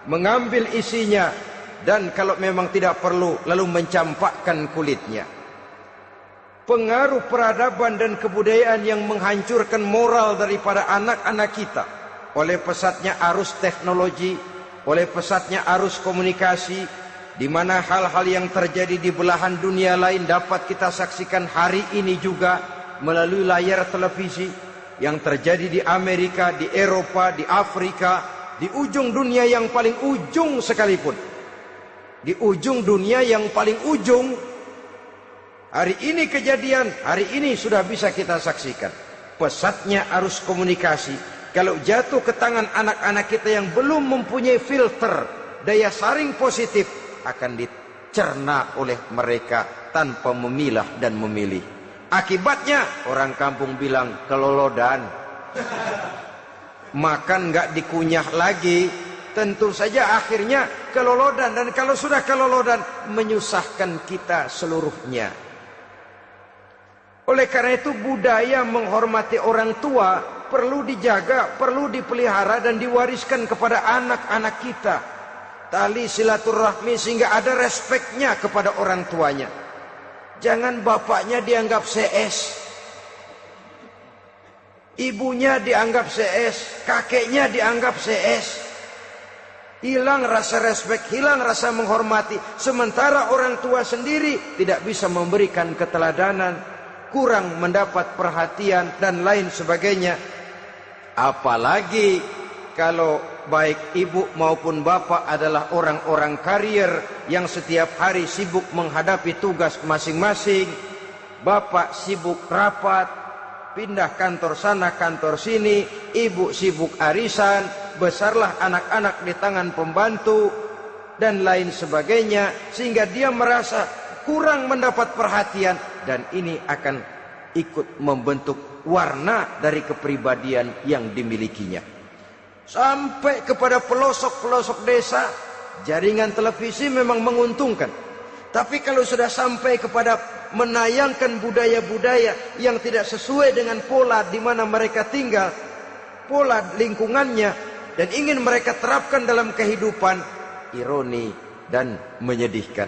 mengambil isinya, dan kalau memang tidak perlu, lalu mencampakkan kulitnya. Pengaruh peradaban dan kebudayaan yang menghancurkan moral daripada anak-anak kita oleh pesatnya arus teknologi, oleh pesatnya arus komunikasi, di mana hal-hal yang terjadi di belahan dunia lain dapat kita saksikan hari ini juga melalui layar televisi, yang terjadi di Amerika, di Eropa, di Afrika, di ujung dunia yang paling ujung sekalipun. Di ujung dunia yang paling ujung, hari ini kejadian, hari ini sudah bisa kita saksikan. Pesatnya arus komunikasi, kalau jatuh ke tangan anak-anak kita yang belum mempunyai filter, daya saring positif, akan dicerna oleh mereka tanpa memilah dan memilih. Akibatnya orang kampung bilang kelolodan. Makan nggak dikunyah lagi, tentu saja akhirnya kelolodan. Dan kalau sudah kelolodan, menyusahkan kita seluruhnya. Oleh karena itu budaya menghormati orang tua perlu dijaga, perlu dipelihara dan diwariskan kepada anak-anak kita. Tali silaturahmi sehingga ada respeknya kepada orang tuanya. Jangan bapaknya dianggap CS, ibunya dianggap CS, kakeknya dianggap CS. Hilang rasa respek, hilang rasa menghormati. Sementara orang tua sendiri tidak bisa memberikan keteladanan, kurang mendapat perhatian dan lain sebagainya. Apalagi kalau baik ibu maupun bapak adalah orang-orang karier yang setiap hari sibuk menghadapi tugas masing-masing. Bapak sibuk rapat, pindah kantor sana kantor sini, ibu sibuk arisan, besarlah anak-anak di tangan pembantu dan lain sebagainya, sehingga dia merasa kurang mendapat perhatian, dan ini akan ikut membentuk warna dari kepribadian yang dimilikinya. Sampai kepada pelosok-pelosok desa, jaringan televisi memang menguntungkan. Tapi kalau sudah sampai kepada menayangkan budaya-budaya yang tidak sesuai dengan pola di mana mereka tinggal, pola lingkungannya, dan ingin mereka terapkan dalam kehidupan, ironi dan menyedihkan.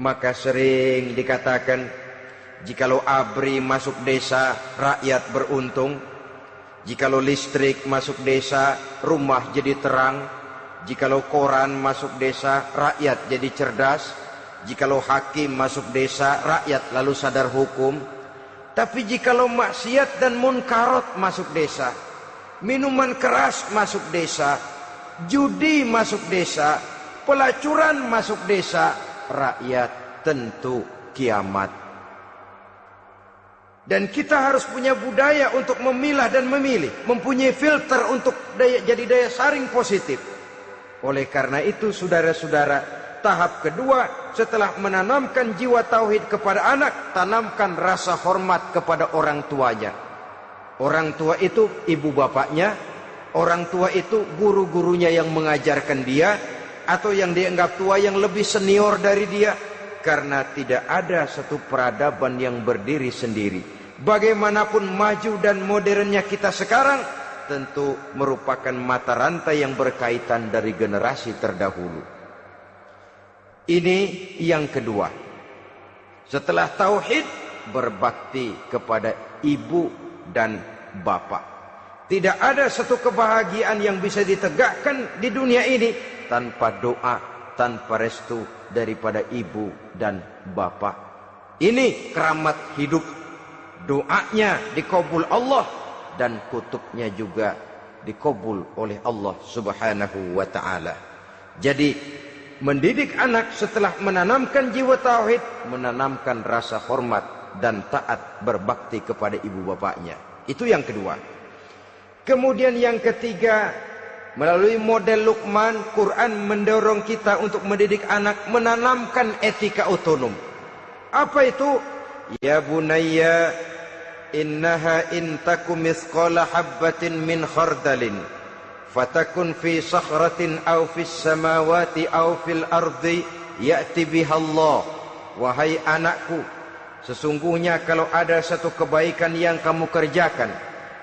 Maka sering dikatakan, jikalau ABRI masuk desa, rakyat beruntung. Jikalau listrik masuk desa, rumah jadi terang. Jikalau koran masuk desa, rakyat jadi cerdas. Jikalau hakim masuk desa, rakyat lalu sadar hukum. Tapi jikalau maksiat dan munkarat masuk desa, minuman keras masuk desa, judi masuk desa, pelacuran masuk desa, rakyat tentu kiamat. Dan kita harus punya budaya untuk memilah dan memilih, mempunyai filter untuk jadi daya saring positif. Oleh karena itu saudara-saudara, tahap kedua setelah menanamkan jiwa tauhid kepada anak, tanamkan rasa hormat kepada orang tuanya. Orang tua itu ibu bapaknya, orang tua itu guru-gurunya yang mengajarkan dia, atau yang dianggap tua yang lebih senior dari dia. Karena tidak ada satu peradaban yang berdiri sendiri. Bagaimanapun maju dan modernnya kita sekarang, tentu merupakan mata rantai yang berkaitan dari generasi terdahulu. Ini yang kedua. Setelah tauhid, berbakti kepada ibu dan bapak. Tidak ada satu kebahagiaan yang bisa ditegakkan di dunia ini tanpa doa, tanpa restu daripada ibu dan bapak. Ini keramat hidup. Doanya dikabul Allah dan kutubnya juga dikabul oleh Allah Subhanahu wa ta'ala. Jadi mendidik anak setelah menanamkan jiwa tauhid, menanamkan rasa hormat dan taat berbakti kepada ibu bapaknya. Itu yang kedua. Kemudian yang ketiga, melalui model Luqman, Quran mendorong kita untuk mendidik anak menanamkan etika otonom. Apa itu? Ya bunayya, innaha in takum mithqala habbatin min khardalin fatakun fi sakhratin aw fis samawati aw fil ardi ya'ti biha Allah. Wahai anakku, sesungguhnya kalau ada satu kebaikan yang kamu kerjakan,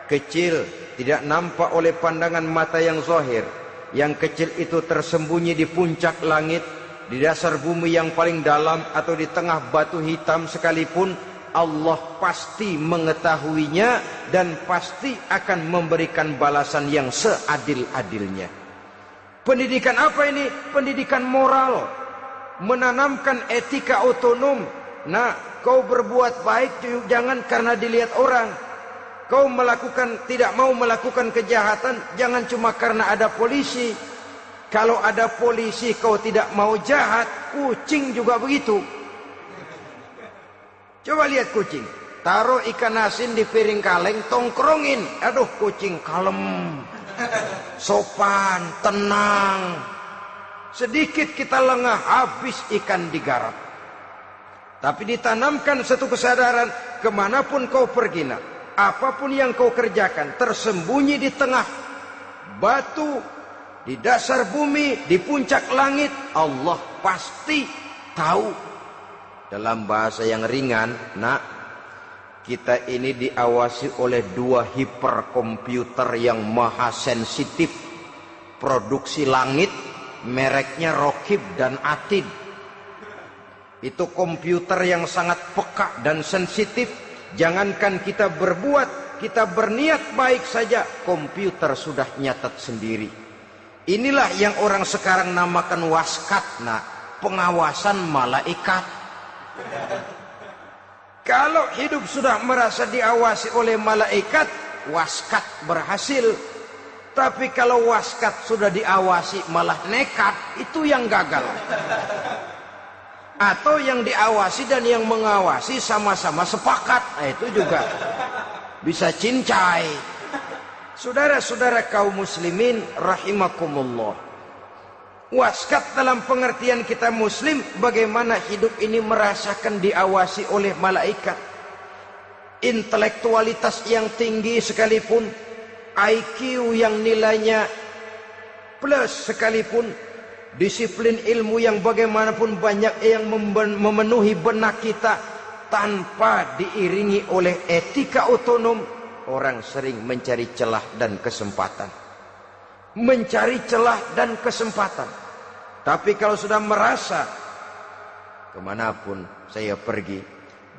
kecil, tidak nampak oleh pandangan mata yang zahir, yang kecil itu tersembunyi di puncak langit, di dasar bumi yang paling dalam, atau di tengah batu hitam sekalipun, Allah pasti mengetahuinya dan pasti akan memberikan balasan yang seadil-adilnya. Pendidikan apa ini? Pendidikan moral, menanamkan etika otonom. Nah, kau berbuat baik jangan karena dilihat orang. Kau tidak mau melakukan kejahatan jangan cuma karena ada polisi. Kalau ada polisi kau tidak mau jahat, kucing juga begitu. Coba lihat kucing, taruh ikan asin di piring kaleng, tongkrongin. Aduh, kucing kalem, sopan, tenang. Sedikit kita lengah, habis ikan digarap. Tapi ditanamkan satu kesadaran, kemanapun kau pergi, apapun yang kau kerjakan, tersembunyi di tengah batu, di dasar bumi, di puncak langit, Allah pasti tahu. Dalam bahasa yang ringan, nak, kita ini diawasi oleh 2 hiperkomputer yang maha sensitif. Produksi langit, mereknya Rokib dan Atid. Itu komputer yang sangat peka dan sensitif. Jangankan kita berbuat, kita berniat baik saja, komputer sudah nyatat sendiri. Inilah yang orang sekarang namakan waskat, nak, pengawasan malaikat. Kalau hidup sudah merasa diawasi oleh malaikat, waskat berhasil. Tapi kalau waskat sudah diawasi malah nekat, itu yang gagal. Atau yang diawasi dan yang mengawasi sama-sama sepakat, nah, itu juga bisa cincai. Saudara-saudara kaum muslimin rahimakumullah. Waskat dalam pengertian kita muslim, bagaimana hidup ini merasakan diawasi oleh malaikat. Intelektualitas yang tinggi sekalipun, IQ yang nilainya plus sekalipun, disiplin ilmu yang bagaimanapun banyak yang memenuhi benak kita, tanpa diiringi oleh etika otonom, orang sering mencari celah dan kesempatan. Mencari celah dan kesempatan. Tapi kalau sudah merasa, kemanapun saya pergi,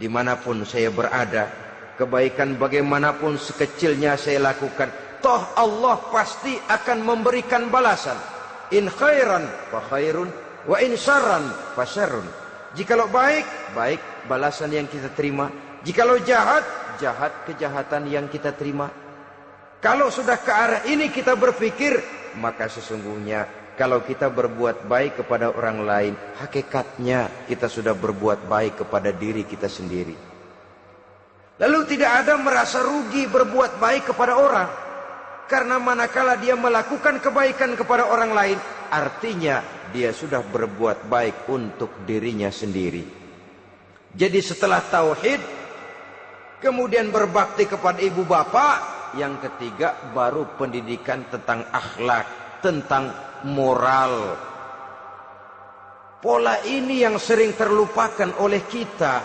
dimanapun saya berada, kebaikan bagaimanapun sekecilnya saya lakukan, toh Allah pasti akan memberikan balasan. In khairan fa khairun, wa in syarran fa syarrun. Jikalau baik, baik balasan yang kita terima. Jikalau jahat, jahat kejahatan yang kita terima. Kalau sudah ke arah ini kita berpikir, maka sesungguhnya kalau kita berbuat baik kepada orang lain, hakikatnya kita sudah berbuat baik kepada diri kita sendiri. Lalu tidak ada merasa rugi berbuat baik kepada orang, karena manakala dia melakukan kebaikan kepada orang lain, artinya dia sudah berbuat baik untuk dirinya sendiri. Jadi setelah tauhid, kemudian berbakti kepada ibu bapak, yang ketiga baru pendidikan tentang akhlak, tentang moral. Pola ini yang sering terlupakan oleh kita,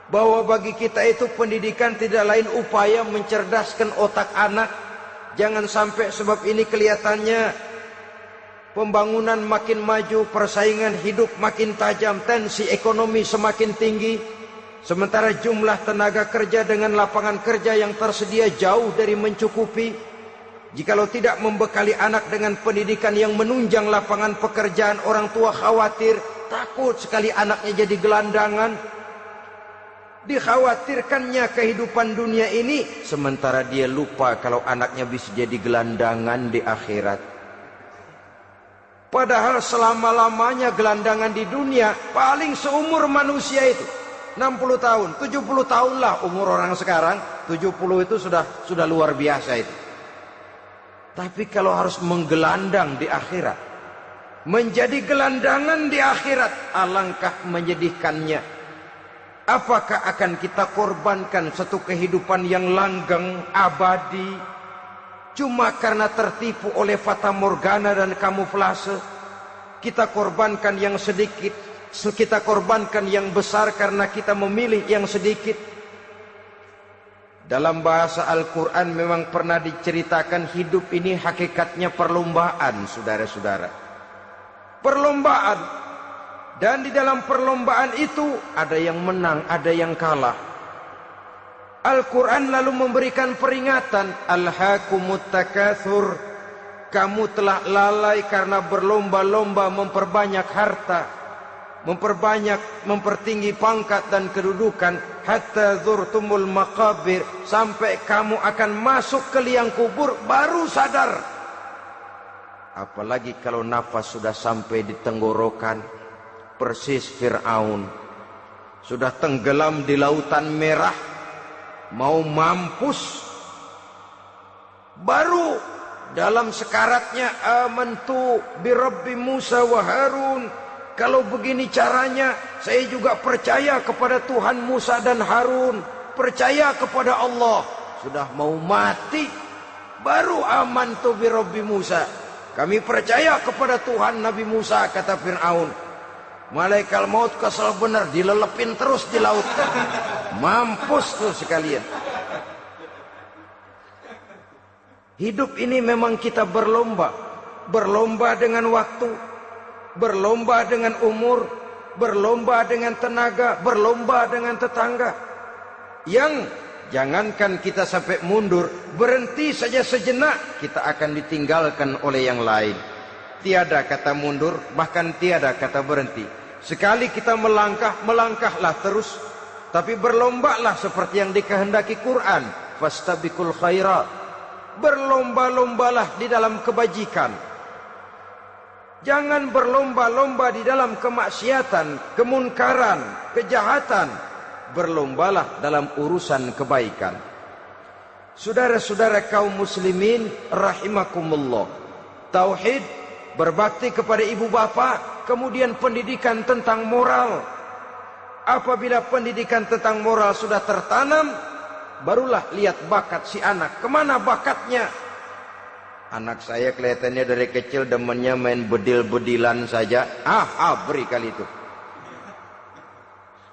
bahwa bagi kita itu pendidikan tidak lain upaya mencerdaskan otak anak. Jangan sampai sebab ini kelihatannya pembangunan makin maju, persaingan hidup makin tajam, tensi ekonomi semakin tinggi, sementara jumlah tenaga kerja dengan lapangan kerja yang tersedia jauh dari mencukupi. Jikalau tidak membekali anak dengan pendidikan yang menunjang lapangan pekerjaan, orang tua khawatir, takut sekali anaknya jadi gelandangan. Dikhawatirkannya kehidupan dunia ini, sementara dia lupa kalau anaknya bisa jadi gelandangan di akhirat. Padahal selama-lamanya gelandangan di dunia paling seumur manusia itu 60 tahun, 70 tahun lah umur orang sekarang. 70 itu sudah luar biasa itu. Tapi kalau harus menggelandang di akhirat, menjadi gelandangan di akhirat, alangkah menyedihkannya. Apakah akan kita korbankan satu kehidupan yang langgeng, abadi, cuma karena tertipu oleh fata morgana dan kamuflase? Kita korbankan yang sedikit, kita korbankan yang besar karena kita memilih yang sedikit. Dalam bahasa Al-Quran memang pernah diceritakan hidup ini hakikatnya perlombaan, saudara-saudara. Perlombaan. Dan di dalam perlombaan itu ada yang menang, ada yang kalah. Al-Quran lalu memberikan peringatan, Alhaakumut takatsur, kamu telah lalai karena berlomba-lomba memperbanyak harta, mempertinggi pangkat dan kedudukan, hatta zurtumul maqabir, sampai kamu akan masuk ke liang kubur baru sadar. Apalagi kalau nafas sudah sampai di tenggorokan. Persis Fir'aun sudah tenggelam di lautan merah, mau mampus, baru dalam sekaratnya amantu bi Rabbi Musa wa Harun. Kalau begini caranya, saya juga percaya kepada Tuhan Musa dan Harun, percaya kepada Allah. Sudah mau mati, baru amantu bi Rabbi Musa. Kami percaya kepada Tuhan Nabi Musa, kata Fir'aun. Malaikat maut kesal benar, dilelepin terus di laut. Mampus tuh sekalian. Hidup ini memang kita berlomba. Berlomba dengan waktu, berlomba dengan umur, berlomba dengan tenaga, berlomba dengan tetangga. Yang jangankan kita sampai mundur, berhenti saja sejenak, kita akan ditinggalkan oleh yang lain. Tiada kata mundur, bahkan tiada kata berhenti. Sekali kita melangkah, melangkahlah terus. Tapi berlombalah seperti yang dikehendaki Quran. Fastabiqul khairat. Berlomba-lombalah di dalam kebajikan. Jangan berlomba-lomba di dalam kemaksiatan, kemunkaran, kejahatan. Berlombalah dalam urusan kebaikan. Saudara-saudara kaum muslimin rahimakumullah. Tauhid, berbakti kepada ibu bapa, kemudian pendidikan tentang moral. Apabila pendidikan tentang moral sudah tertanam, barulah lihat bakat si anak. Kemana bakatnya? Anak saya kelihatannya dari kecil demennya main bedil-bedilan saja. Beri kali itu.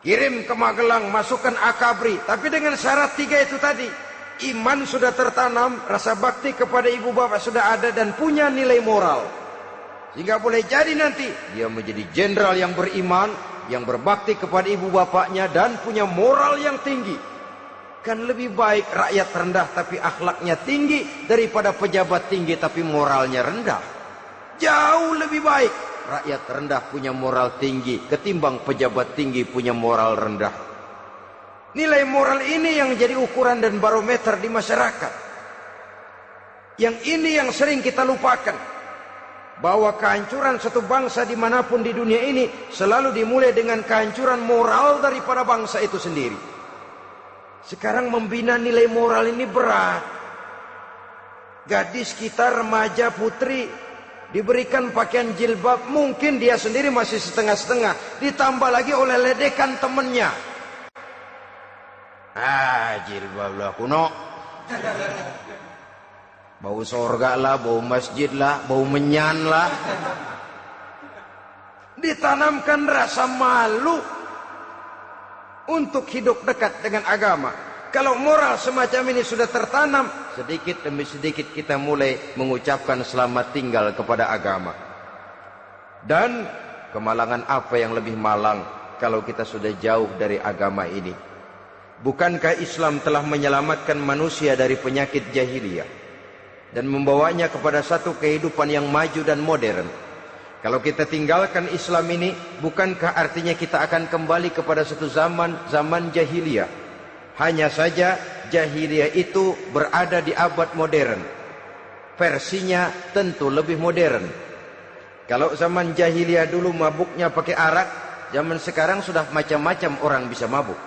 Kirim ke Magelang, masukkan akabri. Tapi dengan syarat 3 itu tadi. Iman sudah tertanam, rasa bakti kepada ibu bapak sudah ada, dan punya nilai moral. Sehingga boleh jadi nanti dia menjadi jenderal yang beriman, yang berbakti kepada ibu bapaknya, dan punya moral yang tinggi. Kan lebih baik rakyat rendah tapi akhlaknya tinggi, daripada pejabat tinggi tapi moralnya rendah. Jauh lebih baik rakyat rendah punya moral tinggi ketimbang pejabat tinggi punya moral rendah. Nilai moral ini yang jadi ukuran dan barometer di masyarakat. Yang ini yang sering kita lupakan. Bahwa kehancuran satu bangsa dimanapun di dunia ini selalu dimulai dengan kehancuran moral daripada bangsa itu sendiri. Sekarang membina nilai moral ini berat. Gadis kita, remaja, putri, diberikan pakaian jilbab, mungkin dia sendiri masih setengah-setengah, ditambah lagi oleh ledekan temennya. Jilbab lah kuno. Bau sorga lah, bau masjid lah, bau menyan lah. Ditanamkan rasa malu untuk hidup dekat dengan agama. Kalau moral semacam ini sudah tertanam, sedikit demi sedikit kita mulai mengucapkan selamat tinggal kepada agama. Dan kemalangan apa yang lebih malang kalau kita sudah jauh dari agama ini? Bukankah Islam telah menyelamatkan manusia dari penyakit jahiliyah dan membawanya kepada satu kehidupan yang maju dan modern? Kalau kita tinggalkan Islam ini, bukankah artinya kita akan kembali kepada satu zaman jahiliyah? Hanya saja jahiliyah itu berada di abad modern. Versinya tentu lebih modern. Kalau zaman jahiliyah dulu mabuknya pakai arak, zaman sekarang sudah macam-macam orang bisa mabuk.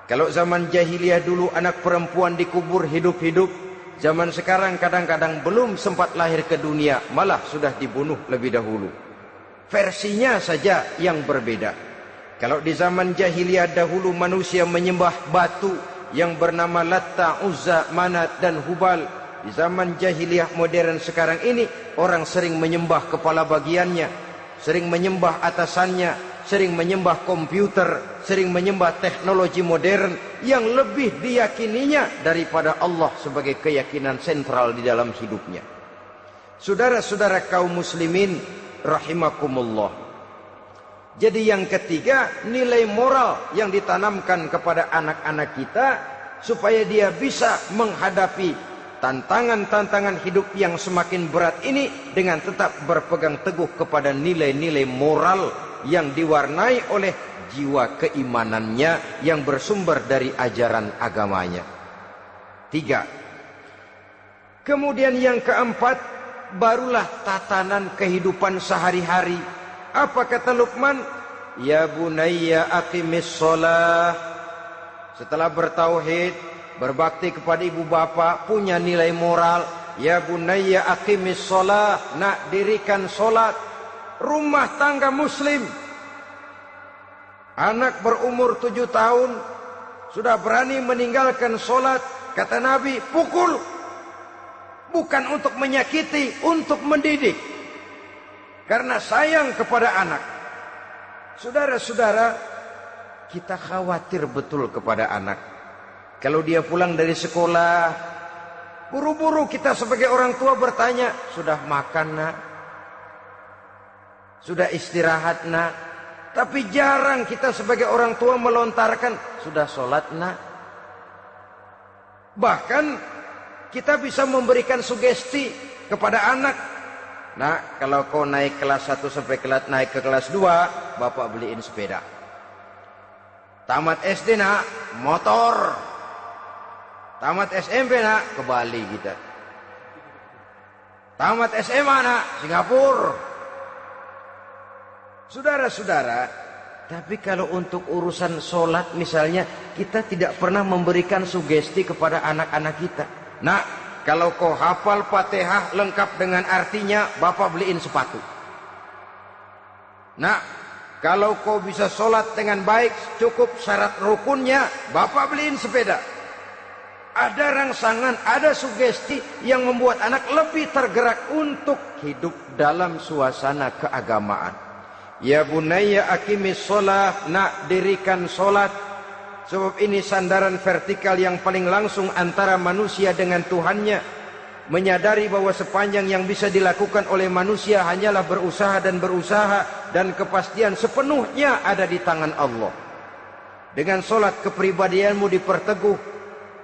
Kalau zaman jahiliyah dulu anak perempuan dikubur hidup-hidup, zaman sekarang kadang-kadang belum sempat lahir ke dunia, malah sudah dibunuh lebih dahulu. Versinya saja yang berbeda. Kalau di zaman jahiliyah dahulu manusia menyembah batu yang bernama Latta, Uzza, Manat dan Hubal. Di zaman jahiliyah modern sekarang ini, orang sering menyembah kepala bagiannya, sering menyembah atasannya, sering menyembah komputer, sering menyembah teknologi modern yang lebih diyakininya daripada Allah sebagai keyakinan sentral di dalam hidupnya. Saudara-saudara kaum muslimin rahimakumullah. Jadi yang ketiga, nilai moral yang ditanamkan kepada anak-anak kita supaya dia bisa menghadapi tantangan-tantangan hidup yang semakin berat ini dengan tetap berpegang teguh kepada nilai-nilai moral yang diwarnai oleh jiwa keimanannya yang bersumber dari ajaran agamanya. 3. Kemudian yang keempat, barulah tatanan kehidupan sehari-hari. Apa kata Luqman? Ya bunayya aqimis shalah. Setelah bertauhid, berbakti kepada ibu bapa, punya nilai moral. Ya bunayya aqimis shalah. Nak, dirikan solat. Rumah tangga muslim. Anak berumur 7 tahun sudah berani meninggalkan solat. Kata Nabi, pukul. bukan untuk menyakiti, untuk mendidik. Karena sayang kepada anak. Saudara-saudara, kita khawatir betul kepada anak. Kalau dia pulang dari sekolah, buru-buru kita sebagai orang tua bertanya, sudah makan nak? Sudah istirahat nak? Tapi jarang kita sebagai orang tua melontarkan, sudah sholat nak? Bahkan kita bisa memberikan sugesti kepada anak. Nah, kalau kau naik kelas 1 sampai naik ke kelas 2, bapak beliin sepeda. Tamat SD nak, motor. Tamat SMP nak, ke Bali kita. Tamat SMA nak, Singapura. Saudara-saudara, tapi kalau untuk urusan sholat misalnya, kita tidak pernah memberikan sugesti kepada anak-anak kita. Nah, kalau kau hafal Fatihah lengkap dengan artinya, bapak beliin sepatu. Nah, kalau kau bisa sholat dengan baik, cukup syarat rukunnya, bapak beliin sepeda. Ada rangsangan, ada sugesti yang membuat anak lebih tergerak untuk hidup dalam suasana keagamaan. Ya bunayya aqimis sholat, nak dirikan sholat. Sebab ini sandaran vertikal yang paling langsung antara manusia dengan Tuhannya. Menyadari bahwa sepanjang yang bisa dilakukan oleh manusia hanyalah berusaha, dan kepastian sepenuhnya ada di tangan Allah. Dengan sholat kepribadianmu diperteguh,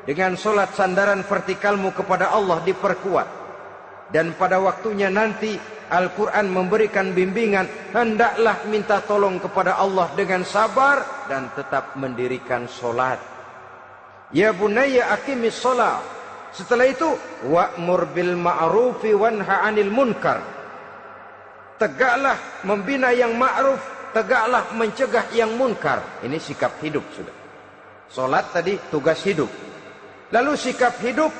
dengan sholat sandaran vertikalmu kepada Allah diperkuat. Dan pada waktunya nanti Al-Quran memberikan bimbingan, hendaklah minta tolong kepada Allah dengan sabar dan tetap mendirikan sholat. Ya bunayya aqimis sholat. Setelah itu, wa'mur bil ma'rufi wanha 'anil munkar. Tegaklah membina yang ma'ruf, tegaklah mencegah yang munkar. Ini sikap hidup sudah. Sholat tadi tugas hidup. Lalu sikap hidup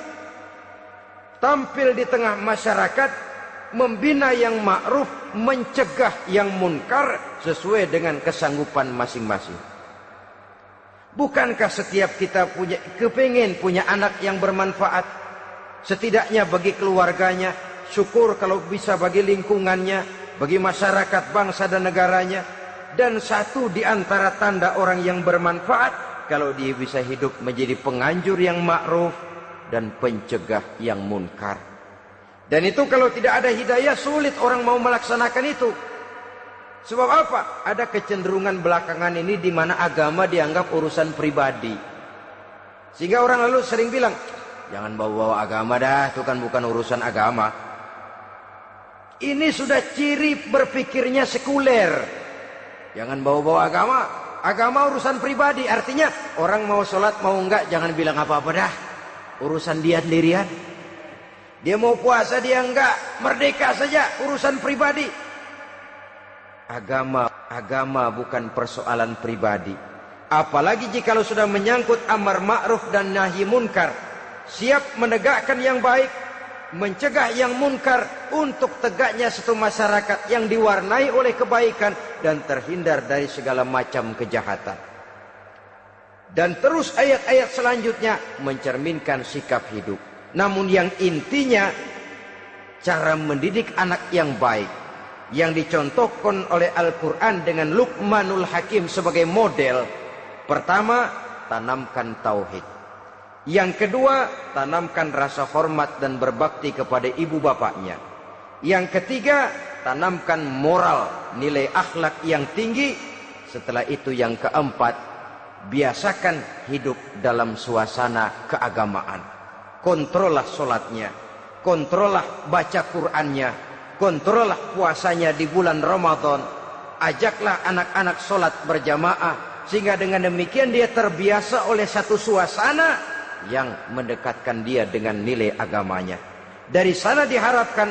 tampil di tengah masyarakat, membina yang ma'ruf, mencegah yang munkar sesuai dengan kesanggupan masing-masing. Bukankah setiap kita kepingin punya anak yang bermanfaat, setidaknya bagi keluarganya, syukur kalau bisa bagi lingkungannya, bagi masyarakat, bangsa dan negaranya. Dan satu di antara tanda orang yang bermanfaat, kalau dia bisa hidup menjadi penganjur yang ma'ruf dan pencegah yang munkar. Dan itu kalau tidak ada hidayah, sulit orang mau melaksanakan itu. Sebab apa? Ada kecenderungan belakangan ini di mana agama dianggap urusan pribadi. Sehingga orang lalu sering bilang, jangan bawa-bawa agama dah, itu kan bukan urusan agama. Ini sudah ciri berpikirnya sekuler. Jangan bawa-bawa agama. Agama urusan pribadi, artinya orang mau sholat mau enggak, jangan bilang apa-apa dah. Urusan dia sendirian. Dia mau puasa dia enggak, merdeka saja, urusan pribadi. Agama bukan persoalan pribadi. Apalagi jika sudah menyangkut amar ma'ruf dan nahi munkar. Siap menegakkan yang baik, mencegah yang munkar, untuk tegaknya satu masyarakat yang diwarnai oleh kebaikan dan terhindar dari segala macam kejahatan. Dan terus ayat-ayat selanjutnya mencerminkan sikap hidup. Namun yang intinya, cara mendidik anak yang baik, yang dicontohkan oleh Al-Quran dengan Luqmanul Hakim sebagai model. Pertama, tanamkan tauhid. Yang kedua, tanamkan rasa hormat dan berbakti kepada ibu bapaknya. Yang ketiga, tanamkan moral, nilai akhlak yang tinggi. Setelah itu yang keempat, biasakan hidup dalam suasana keagamaan. Kontrollah sholatnya, kontrollah baca Qur'annya, kontrollah puasanya di bulan Ramadan. Ajaklah anak-anak sholat berjamaah, sehingga dengan demikian dia terbiasa oleh satu suasana yang mendekatkan dia dengan nilai agamanya. Dari sana diharapkan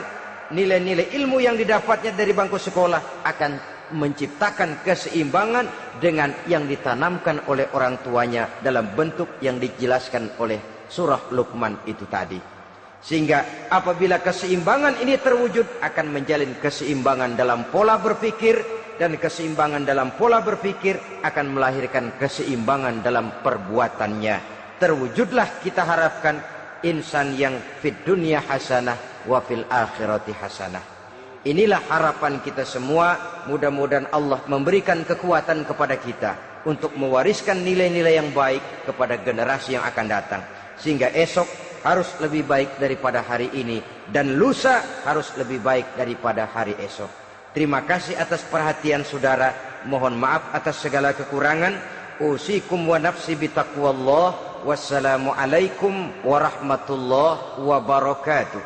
nilai-nilai ilmu yang didapatnya dari bangku sekolah akan menciptakan keseimbangan dengan yang ditanamkan oleh orang tuanya dalam bentuk yang dijelaskan oleh surah Luqman itu tadi. Sehingga apabila keseimbangan ini terwujud, akan menjalin keseimbangan dalam pola berpikir, dan keseimbangan dalam pola berpikir akan melahirkan keseimbangan dalam perbuatannya. Terwujudlah kita harapkan insan yang fid dunya hasanah wa fil akhirati hasanah. Inilah harapan kita semua. Mudah-mudahan Allah memberikan kekuatan kepada kita untuk mewariskan nilai-nilai yang baik kepada generasi yang akan datang, sehingga esok harus lebih baik daripada hari ini, dan lusa harus lebih baik daripada hari esok. Terima kasih atas perhatian saudara. Mohon maaf atas segala kekurangan. Usikum wa nafsi bitaqwallah. Wassalamualaikum warahmatullahi wabarakatuh.